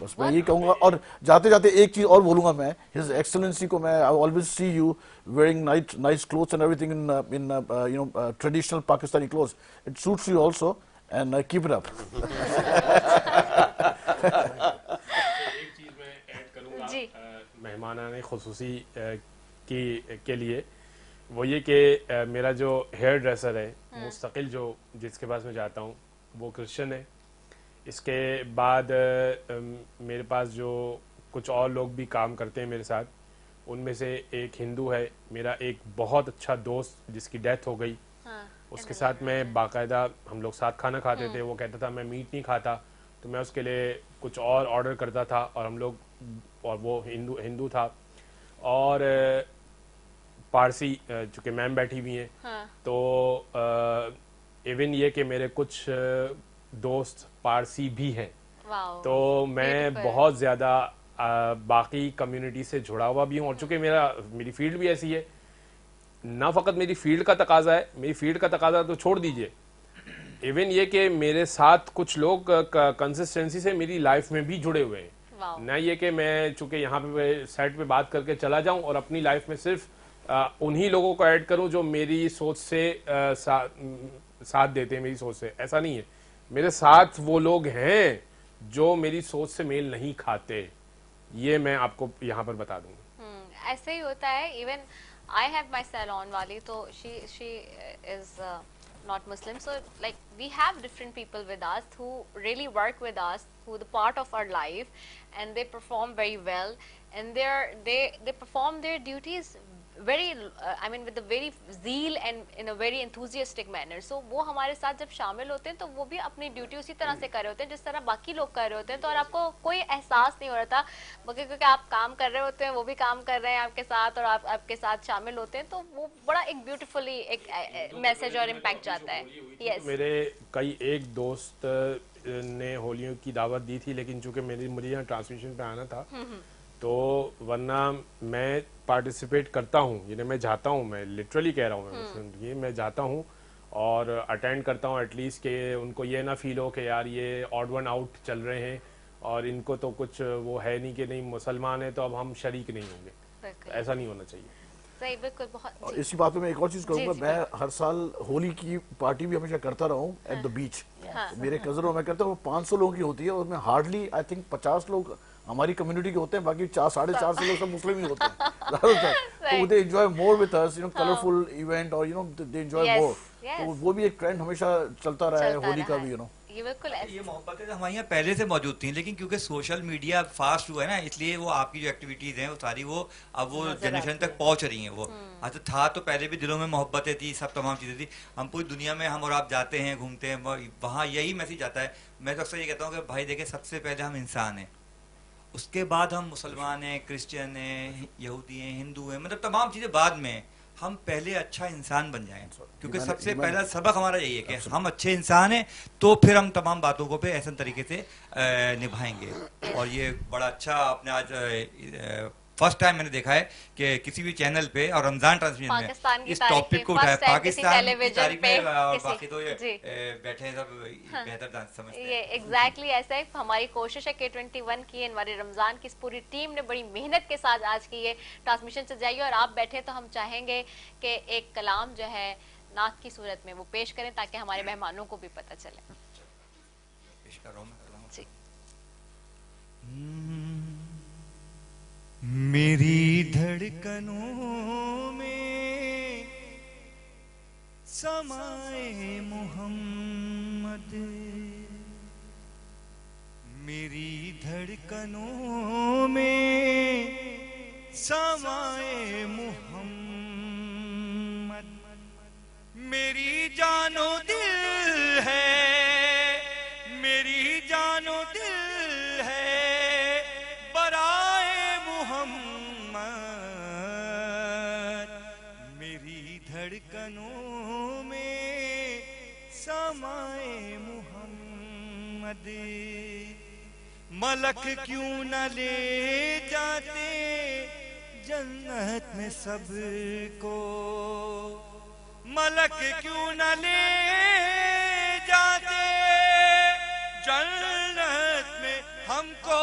Speaker 9: بس میں یہی کہوں گا. اور جاتے جاتے ایک چیز اور بولوں گا میں, ہز ایکسلنسی کو میں I always see you wearing nice clothes and everything in you know traditional Pakistani clothes. It suits you also and keep it up.
Speaker 5: ایک چیز میں ایڈ کروں گا مہمانان خصوصی کے لیے, وہ یہ کہ میرا جو ہیئر ڈریسر ہے مستقل جو جس کے پاس میں جاتا ہوں وہ کرسچن ہے. اس کے بعد میرے پاس جو کچھ اور لوگ بھی کام کرتے ہیں میرے ساتھ, ان میں سے ایک ہندو ہے. میرا ایک بہت اچھا دوست جس کی ڈیتھ ہو گئی, اس کے ساتھ میں باقاعدہ ہم لوگ ساتھ کھانا کھاتے تھے. وہ کہتا تھا میں میٹ نہیں کھاتا, تو میں اس کے لیے کچھ اور آرڈر کرتا تھا, اور ہم لوگ, اور وہ ہندو تھا. اور پارسی چونکہ میم بیٹھی ہوئی ہیں, تو ایون یہ کہ میرے کچھ دوست پارسی بھی ہیں, تو میں بہت زیادہ باقی کمیونٹی سے جڑا ہوا بھی ہوں. اور چونکہ میری فیلڈ بھی ایسی ہے, نہ فقط میری فیلڈ کا تقاضا ہے, میری فیلڈ کا تقاضا تو چھوڑ دیجئے, ایون یہ کہ میرے ساتھ کچھ لوگ کنسسٹنسی سے میری لائف میں بھی جڑے ہوئے ہیں. نہ یہ کہ میں چونکہ یہاں پہ سیٹ پہ بات کر کے چلا جاؤں اور اپنی لائف میں صرف انہی لوگوں کو ایڈ کروں جو میری سوچ سے ساتھ دیتے ہیں, میری سوچ سے. ایسا نہیں ہے, میرے ساتھ وہ لوگ ہیں جو میری سوچ سے میل نہیں کھاتے. یہ میں آپ کو یہاں پر بتا دوں گا.
Speaker 2: ایسے ہی ہوتا ہے. ایون آئی ہیو مائی سیلون والی, تو she is not Muslim, so like we have different people with us who really work with us, who the part of our life, and they perform very well, and they perform their duties very I mean with a very zeal and in a very enthusiastic manner. So وہ ہمارے ساتھ جب شامل ہوتے ہیں تو وہ بھی اپنی ڈیوٹی اسی طرح سے کر رہے ہوتے ہیں جس طرح باقی لوگ کر رہے ہوتے ہیں. تو اور آپ کو کوئی احساس نہیں ہو رہا تھا, کیونکہ آپ کام کر رہے ہوتے ہیں, وہ بھی کام کر رہے ہیں آپ کے ساتھ, اور آپ کے ساتھ شامل ہوتے ہیں, تو وہ بڑا ایک بیوٹیفلی ایک میسج اور امپیکٹ جاتا ہے. یس,
Speaker 5: میرے کئی ایک دوست نے ہولیوں کی دعوت دی تھی, لیکن چونکہ مجھے یہاں ٹرانسمیشن پہ آنا تھا, تو ورنہ میں پارٹیسپیٹ کرتا ہوں, یعنی میں جاتا ہوں, میں لٹرلی کہہ رہا ہوں, میں جاتا ہوں اور اٹینڈ کرتا ہوں, ایٹ لیسٹ کہ ان کو یہ نہ فیل ہو کہ یار یہ آڈ ون آؤٹ چل رہے ہیں اور ان کو تو کچھ وہ ہے نہیں کہ نہیں مسلمان ہیں تو اب ہم شریک نہیں ہوں گے. ایسا نہیں ہونا چاہیے.
Speaker 2: صحیح, بالکل. بہت
Speaker 9: اسی بات میں ایک اور چیز کروں گا, میں ہر سال ہولی کی پارٹی بھی ہمیشہ کرتا رہا ہوں ایٹ دا بیچ. میرے کزنوں میں کرتا ہوں, 500 لوگوں کی ہوتی ہے, اور میں ہارڈلی آئی تھنک 50 لوگ ہماری کمیونٹی کے ہوتے ہیں, باقی 450 لوگ سب مسلم ہی ہوتے ہیں. تو they enjoy more with us, you know, colorful event, or you know they enjoy more. تو وہ بھی ایک ٹرینڈ ہمیشہ چلتا رہا ہے ہولی کا بھی, you know.
Speaker 11: یہ محبتیں تو ہمارے یہاں پہلے سے موجود تھیں, لیکن کیونکہ سوشل میڈیا فاسٹ ہوا ہے نا, اس لیے وہ آپ کی جو ایکٹیویٹیز ہیں وہ ساری وہ اب وہ جنریشن تک پہنچ رہی ہیں. وہ اچھا تھا تو پہلے بھی دلوں میں محبتیں تھی, سب تمام چیزیں تھی. ہم پوری دنیا میں ہم اور آپ جاتے ہیں, گھومتے ہیں, وہاں یہی میسج آتا ہے. میں تو اکثر یہ کہتا ہوں کہ بھائی دیکھیں, سب سے پہلے ہم انسان ہیں, اس کے بعد ہم مسلمان ہیں, کرسچن ہیں, یہودی ہیں, ہندو ہیں, مطلب تمام چیزیں بعد میں. ہم پہلے اچھا انسان بن جائیں, کیونکہ سب سے پہلا سبق ہمارا یہی ہے کہ ہم اچھے انسان ہیں, تو پھر ہم تمام باتوں کو پہ احسن طریقے سے نبھائیں گے. اور یہ بڑا اچھا آپ نے آج فرسٹ ٹائم میں نے دیکھا ہے کہ کسی بھی چینل پہ اور رمضان ٹرانسمیشن میں اس ٹاپک کو اٹھایا, پاکستان کی تاریخ میں, باقی تو بیٹھے ہیں سب بہتر سمجھتے ہیں.
Speaker 2: یہ ایگزیکٹلی ایسا ہے ہماری کوشش ہے K21 کی, انوار رمضان کی اس پوری ٹیم نے بڑی محنت کے ساتھ آج کی یہ ٹرانسمیشن سجائی, اور آپ بیٹھے تو ہم چاہیں گے کہ ایک کلام جو ہے نعت کی صورت میں وہ پیش کریں تاکہ ہمارے مہمانوں کو بھی پتہ چلے.
Speaker 11: پیش کر رہا ہوں. میری دھڑکنوں میں سمائے محمد, میری دھڑکنوں میں سمائے محمد, میری جان و دل ہے, میری جان و دل ہے برائے محمد, میری دھڑکنوں میں سمائے محمد. ملک کیوں نہ لے جاتے جنت میں سب کو, ملک کیوں نہ لے جاتے جنت میں ہم کو,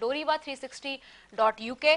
Speaker 2: Doriva360.uk,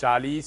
Speaker 5: 40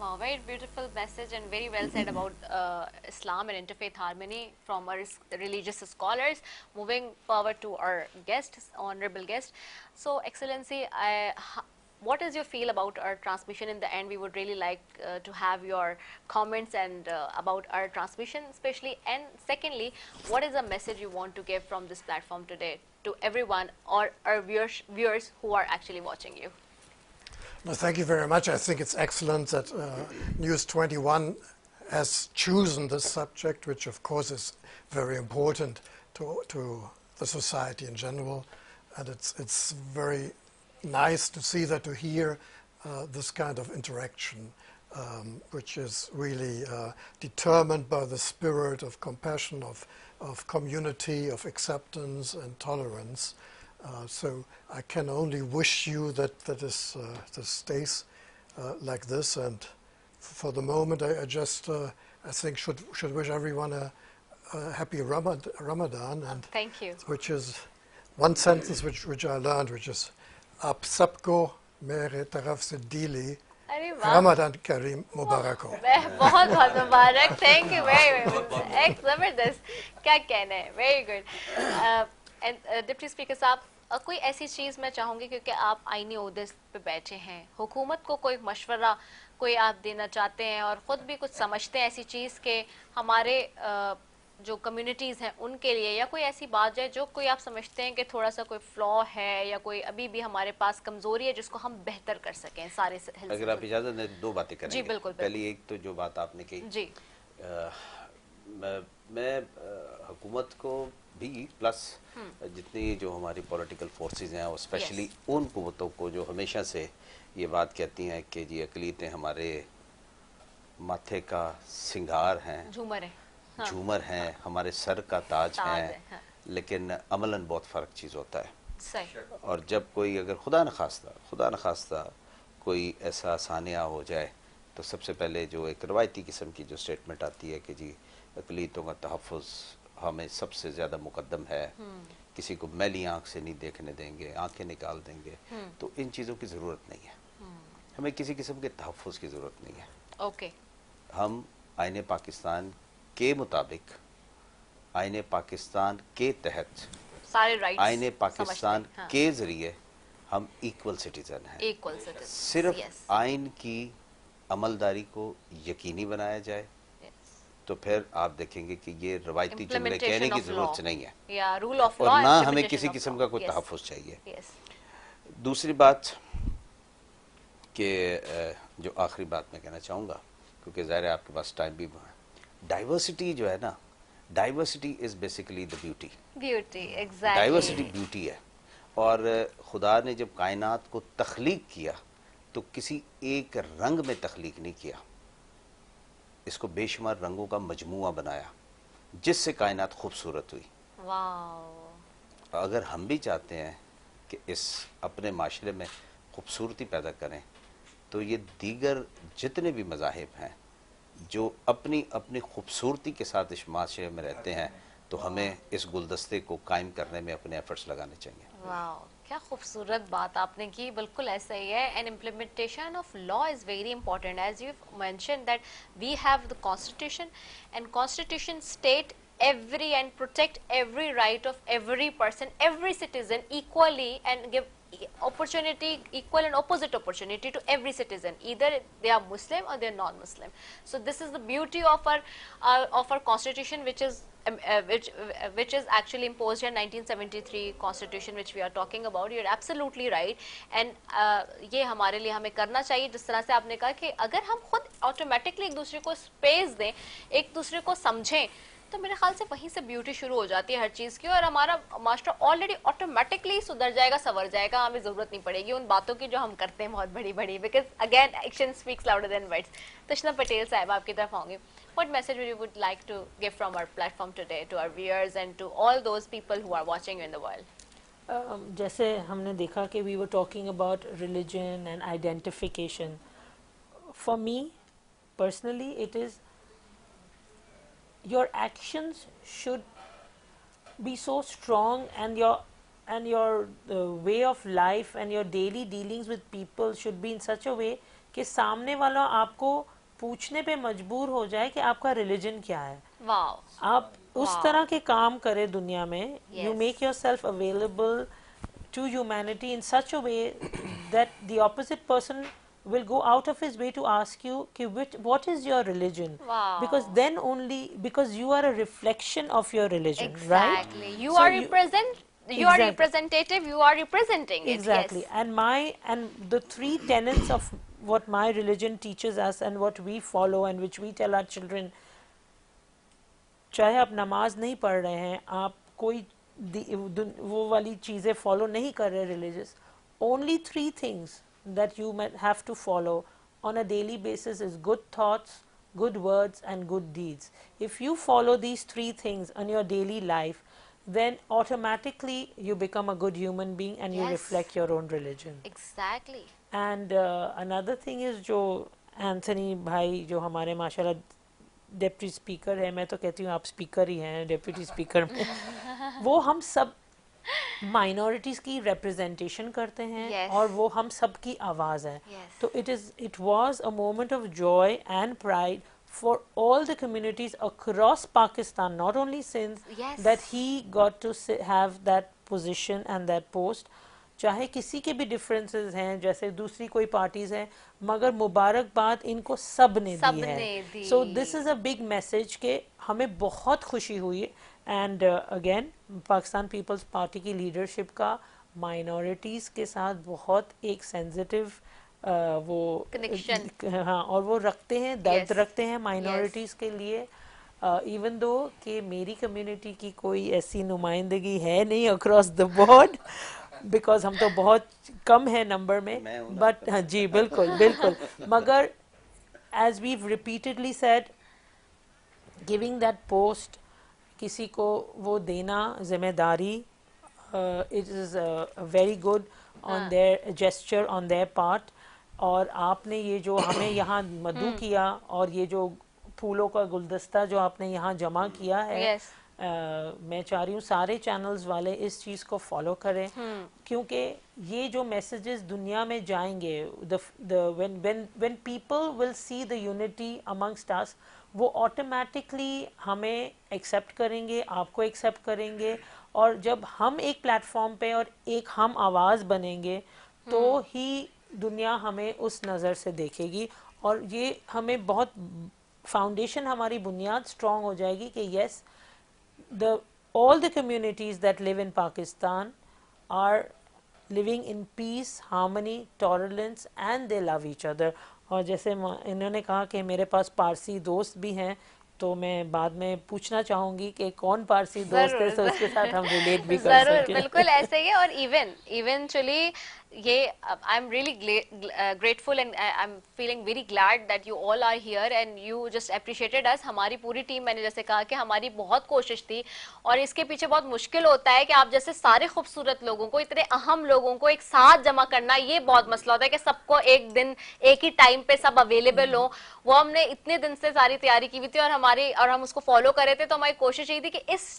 Speaker 2: Wow, very beautiful message and very well said about Islam and interfaith harmony from our religious scholars. Moving forward to our guest, honorable guest. So, Excellency, what is your feel about our transmission? In the end, we would really like to have your comments and about our transmission, especially. And secondly, what is the message you want to give from this platform today to everyone or our viewers who are actually watching you?
Speaker 8: No, thank you very much. I think it's excellent that News 21 has chosen this subject, which of course is very important to the society in general. And it's very nice to see that, to hear this kind of interaction, which is really determined by the spirit of compassion, of community, of acceptance and tolerance. So I can only wish you that this stays like this. And for the moment, I just I think should wish everyone a happy Ramadan. And
Speaker 2: thank you.
Speaker 8: Which is one sentence which I learned, which is "Aap sabko میرے طرف سے دلی
Speaker 2: ارے واہ
Speaker 8: رمضان کریم مبارک ہو.
Speaker 2: بہت بہت مبارک. Thank you very much. ایک زبردست, کیا کہنا ہے, ویری گڈ. ڈپٹی اسپیکر صاحب, کوئی ایسی چیز میں چاہوں گی, کیونکہ آپ آئینی عہدے پہ بیٹھے ہیں, حکومت کو کوئی مشورہ کوئی آپ دینا چاہتے ہیں اور خود بھی کچھ سمجھتے ہیں ایسی چیز کہ ہمارے جو کمیونٹیز ہیں ان کے لیے, یا کوئی ایسی بات ہے جو کوئی آپ سمجھتے ہیں کہ تھوڑا سا کوئی فلا ہے یا کوئی ابھی بھی ہمارے پاس کمزوری ہے جس کو ہم بہتر کر سکیں سارے.
Speaker 7: اگر آپ اجازت دیں دو باتیں کریں
Speaker 2: جی
Speaker 7: گے.
Speaker 2: بالکل.
Speaker 7: پہلی ایک تو جو بات آپ نے کہی,
Speaker 2: جی
Speaker 7: میں حکومت کو بھی پلس جتنی جو ہماری پولیٹیکل فورسز ہیں, اور اسپیشلی ان قوتوں کو جو ہمیشہ سے یہ بات کہتی ہیں کہ جی اقلیتیں ہمارے ماتھے کا سنگار ہیں, جھومر ہیں, ہمارے سر کا تاج ہیں, لیکن عملاً بہت فرق چیز ہوتا ہے. اور جب کوئی اگر خدا نخواستہ کوئی ایسا سانحہ ہو جائے تو سب سے پہلے جو ایک روایتی قسم کی جو سٹیٹمنٹ آتی ہے کہ جی اقلیتوں کا تحفظ ہمیں سب سے زیادہ مقدم ہے, کسی کو میلی آنکھ سے نہیں دیکھنے دیں گے, آنکھیں نکال دیں گے. تو ان چیزوں کی ضرورت نہیں ہے, ہمیں کسی قسم کے تحفظ کی ضرورت نہیں ہے.
Speaker 2: اوکے,
Speaker 7: ہم آئین پاکستان کے مطابق, آئین پاکستان کے تحت, آئین پاکستان کے ذریعے ہم ایکول سٹیزن ہیں. صرف آئین کی عملداری کو یقینی بنایا جائے تو پھر آپ دیکھیں گے کہ یہ روایتی جملے کہنے کی ضرورت نہیں ہے, اور نہ ہمیں کسی قسم کا کوئی تحفظ چاہیے. دوسری بات کہ جو آخری بات میں کہنا چاہوں گا, کیونکہ ظاہر ہے آپ کے پاس ٹائم بھی ہے, ڈائیورسٹی جو ہے نا, diversity is basically the beauty. Diversity beauty ہے, اور خدا نے جب کائنات کو تخلیق کیا تو کسی ایک رنگ میں تخلیق نہیں کیا, اس کو بے شمار رنگوں کا مجموعہ بنایا جس سے کائنات خوبصورت ہوئی. اگر ہم بھی چاہتے ہیں کہ اس اپنے معاشرے میں خوبصورتی پیدا کریں تو یہ دیگر جتنے بھی مذاہب ہیں جو اپنی اپنی خوبصورتی کے ساتھ اس معاشرے میں رہتے ہیں, تو ہمیں اس گلدستے کو قائم کرنے میں اپنے ایفرٹس لگانے چاہیے.
Speaker 2: واو, کیا خوبصورت بات آپ نے کی, بالکل ایسا ہی ہے. And implementation of law is very important, as you mention that we have the constitution, and constitution state every and protect every right of every person, every citizen equally, and give opportunity, equal and opposite opportunity to every citizen, either they are Muslim or they are non-Muslim. So this is the beauty of our constitution, which is which is actually imposed in 1973 constitution which we are talking about. You're absolutely right, and یہ ہمارے لیے ہمیں کرنا چاہیے. جس طرح سے آپ نے کہا کہ اگر ہم خود آٹومیٹکلی ایک دوسرے کو اسپیس دیں, ایک دوسرے کو سمجھیں, تو میرے خیال سے وہیں سے بیوٹی شروع ہو جاتی ہے ہر چیز کی, اور ہمارا معاشرہ آلریڈی آٹومیٹکلی سدھر جائے گا, سنور جائے گا. ہمیں ضرورت نہیں پڑے گی ان باتوں کی جو ہم کرتے ہیں بہت بڑی بڑی, because again action speaks louder than words. Tishna Patel sahab آپ کی طرف آؤں گی. What message would you like to give from our platform today to our viewers and to all those people who are watching you in the world?
Speaker 10: جیسے ہم نے دیکھا کہ we were talking about religion and identification. For me, personally, it is your actions should be so strong, and your way of life and your daily dealings with people should be in such a way کہ سامنے والا آپ کو پوچھنے پہ مجبور ہو جائے کہ آپ کا ریلیجن کیا ہے. آپ اس طرح کے کام کرے دنیا میں, you make yourself available to humanity in such a way that the opposite person will go out of his way to ask you what is your religion, because then only, because you are a reflection of your religion,
Speaker 2: exactly, right? You are representative, you are representing it.
Speaker 10: Exactly. Yes. And the three tenets of what my religion teaches us and what we follow and which we tell our children, چاہے آپ نماز نہیں پڑھ رہے ہیں, آپ کوئی وہ والی چیزیں فالو نہیں کر رہے religious, only three things that you might have to follow on a daily basis is good thoughts, good words and good deeds. If you follow these three things on your daily life, then automatically you become a good human being and you reflect your own religion.
Speaker 2: Exactly.
Speaker 10: And another thing is جو Anthony بھائی جو ہمارے ماشاءاللہ deputy speaker ہے, میں تو کہتی ہوں آپ اسپیکر ہی ہیں ڈپٹی اسپیکر میں, وہ ہم سب مائنورٹیز کی ریپرزینٹیشن کرتے ہیں
Speaker 2: Yes.
Speaker 10: اور وہ ہم سب کی آواز ہے.
Speaker 2: Yes.
Speaker 10: تو it was a moment of joy and pride for all the communities across Pakistan, not only Sindh,
Speaker 2: Yes.
Speaker 10: that he got to have that position and that post. چاہے کسی کے بھی ڈفرینسز ہیں, جیسے دوسری کوئی پارٹیز ہیں, مگر مبارکباد ان کو سب نے دی ہے. سو دس از اے بگ میسج کہ ہمیں بہت خوشی ہوئی. اینڈ اگین پاکستان پیپلز پارٹی کی لیڈرشپ کا مائنورٹیز کے ساتھ بہت ایک سینسٹیو وہ
Speaker 2: کنیکشن,
Speaker 10: ہاں, اور وہ رکھتے ہیں, درد رکھتے ہیں مائنورٹیز کے لیے. ایون دو کہ میری کمیونٹی کی کوئی ایسی نمائندگی ہے نہیں اکراس دا بورڈ, بیکاز ہم تو بہت کم ہیں نمبر میں, بٹ جی بالکل بالکل, مگر as we've repeatedly said, giving that post, کسی کو وہ دینا ذمہ داری, it is very good on their gesture on their part. اور آپ نے یہ جو ہمیں یہاں مدعو کیا, اور یہ جو پھولوں کا گلدستہ جو آپ نے یہاں جمع کیا ہے, میں چاہ رہی ہوں سارے چینلز والے اس چیز کو فالو کریں, کیونکہ یہ جو میسیجز دنیا میں جائیں گے, when people will see the unity amongst us, وہ آٹومیٹکلی ہمیں ایکسیپٹ کریں گے, آپ کو ایکسیپٹ کریں گے. اور جب ہم ایک پلیٹ فارم پہ اور ایک ہم آواز بنیں گے تو ہی دنیا ہمیں اس نظر سے دیکھے گی, اور یہ ہمیں بہت فاؤنڈیشن, ہماری بنیاد اسٹرانگ ہو جائے گی کہ یس, all the communities that live in Pakistan are living in peace, harmony, tolerance, and they love each other. اور جیسے انہوں نے کہا کہ میرے پاس پارسی دوست بھی ہیں, تو میں بعد میں پوچھنا چاہوں گی کہ کون پارسی دوست ہے, تو اس کے ساتھ ہم ریلیٹ بھی کر سکیں.
Speaker 2: بالکل ایسے ہی ہے. اور ایونچولی یہ I am really grateful and I am feeling very glad that you all are here and you just appreciated us. ہماری پوری ٹیم, میں نے جیسے کہا کہ ہماری بہت کوشش تھی, اور اس کے پیچھے بہت مشکل ہوتا ہے کہ آپ جیسے سارے خوبصورت لوگوں کو, اتنے اہم لوگوں کو ایک ساتھ جمع کرنا, یہ بہت مسئلہ ہوتا ہے کہ سب کو ایک دن ایک ہی ٹائم پہ سب اویلیبل ہوں. وہ ہم نے اتنے دن سے ساری تیاری کی ہوئی تھی, اور ہم اس کو فالو کر رہے تھے. تو ہماری کوشش یہی تھی کہ اس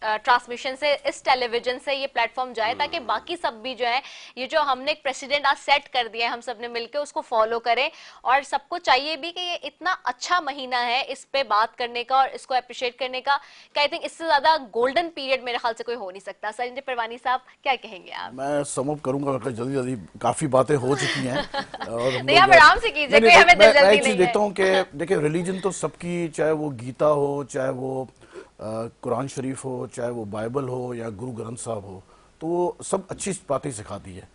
Speaker 2: ٹرانسمیشن سے, اس ٹیلی ویژن سے یہ پلیٹ فارم جائے, تاکہ باقی سب بھی جو ہے, یہ جو ہم نے ایک پریسیڈنٹ آج سیٹ کر دیا ہے ہم سب نے مل کے, اس کو فالو کریں. اور سب کو چاہیے بھی کہ یہ اتنا اچھا مہینہ ہے اس پہ بات کرنے کا اور اس کو اپریشیٹ کرنے کا, کہ آئی تھنک اس سے زیادہ گولڈن پیریڈ میرے خیال سے کوئی ہو نہیں سکتا. سرنجے پروانی صاحب کیا کہیں گے آپ؟
Speaker 9: میں سم اپ کروں گا, جلدی جلدی کافی باتیں ہو چکی ہیں, اور
Speaker 2: نہیں آپ آرام سے کیجئے, کوئی ہمیں دل جلدی نہیں ہے.
Speaker 9: دیکھتا ہوں کہ دیکھیں ریلیجن تو سب کی, چاہے وہ گیتا ہو, چاہے وہ قرآن شریف ہو, چاہے وہ بائبل ہو یا گرو گرنتھ صاحب ہو, تو وہ سب اچھی باتیں سکھاتی ہے.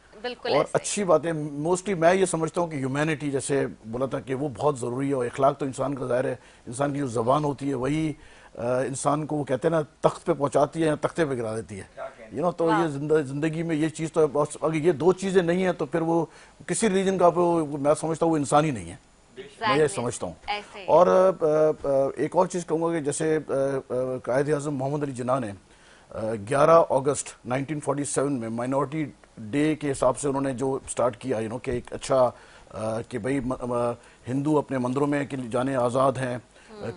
Speaker 9: اور اچھی باتیں موسٹلی میں یہ سمجھتا ہوں کہ ہیومینٹی, جیسے بولا تھا کہ وہ بہت ضروری ہے, اور اخلاق تو انسان کا ظاہر ہے, انسان کی جو زبان ہوتی ہے وہی انسان کو, وہ کہتے ہیں نا, تخت پہ پہنچاتی ہے یا تختے پہ گرا دیتی ہے. تو یہ زندگی میں یہ چیز تو, اگر یہ دو چیزیں نہیں ہیں تو پھر وہ کسی ریلیجن کا, میں سمجھتا ہوں وہ انسان ہی نہیں ہے, میں یہ سمجھتا ہوں. اور ایک اور چیز کہوں گا کہ جیسے قائد اعظم محمد علی جناح نے 11 اگست 1947 میں مائنورٹی ڈے کے حساب سے انہوں نے جو سٹارٹ کیا, کہ ایک اچھا کہ بھئی ہندو اپنے مندروں میں جانے آزاد ہیں,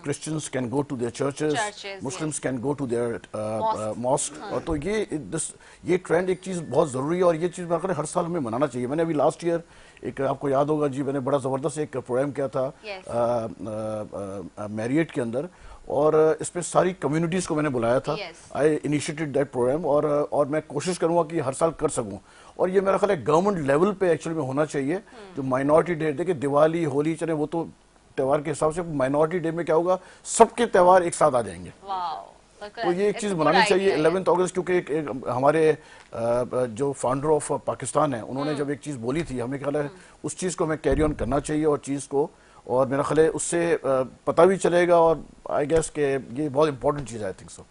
Speaker 9: Christians can go to their churches, Muslims can go to their mosque. اور تو یہ ٹرینڈ ایک چیز بہت ضروری ہے, اور یہ چیز میرے خیال ہر سال ہمیں منانا چاہیے. میں نے ابھی لاسٹ ایئر ایک, آپ کو یاد ہوگا جی, میں نے بڑا زبردست ایک پروگرام کیا تھا میریٹ کے اندر, اور اس پہ ساری کمیونٹیز کو میں نے بلایا تھا. آئی انیشیٹڈ دیٹ پروگرام, اور میں کوشش کروں گا کہ ہر سال کر سکوں. اور یہ میرا خیال ہے گورنمنٹ لیول پہ ایکچولی میں ہونا چاہیے. جو مائنورٹی ڈے, دیکھیں دیوالی, ہولی, چلے وہ تو تہوار کے حساب سے, مائنورٹی ڈے میں کیا ہوگا, سب کے تہوار ایک ساتھ آ جائیں گے. تو یہ ایک چیز منانی چاہیے 11 اگست, کیونکہ ہمارے جو فاؤنڈر آف پاکستان ہیں, انہوں نے جب ایک چیز بولی تھی, ہمیں خیال ہے اس چیز کو ہمیں کیری آن کرنا چاہیے, اور چیز کو, اور میرا خیال ہے اس سے پتہ بھی چلے گا, اور آئی گیس کہ یہ بہت امپورٹنٹ چیز ہے. I think so.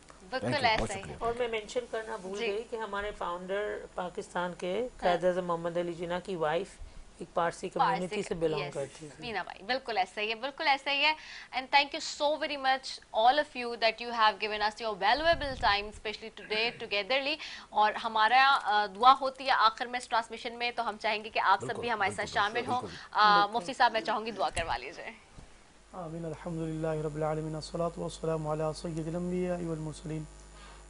Speaker 10: اور میں مینشن کرنا بھول گئی کہ ہمارے فاؤنڈر پاکستان کے قائد اعظم محمد علی جناح کی وائف ایک پارسی کمیونٹی سے بلانگ کرتی ہے.
Speaker 2: مینا بھائی بالکل ایسا ہی ہے, بالکل ایسا ہی ہے. And thank you so very much all of you that you have given us your valuable time specially today togetherly. اور ہمارا دعا ہوتی ہے آخر میں اس ٹرانسمیشن میں, تو ہم چاہیں گے کہ آپ سب بھی ہمارے ساتھ شامل ہوں. مفتی صاحب میں چاہوں گی دعا کروا لیجیے.
Speaker 6: آمین. الحمدللہ رب العالمین, الصلاۃ والسلام علی سید الانبیاء والمرسلین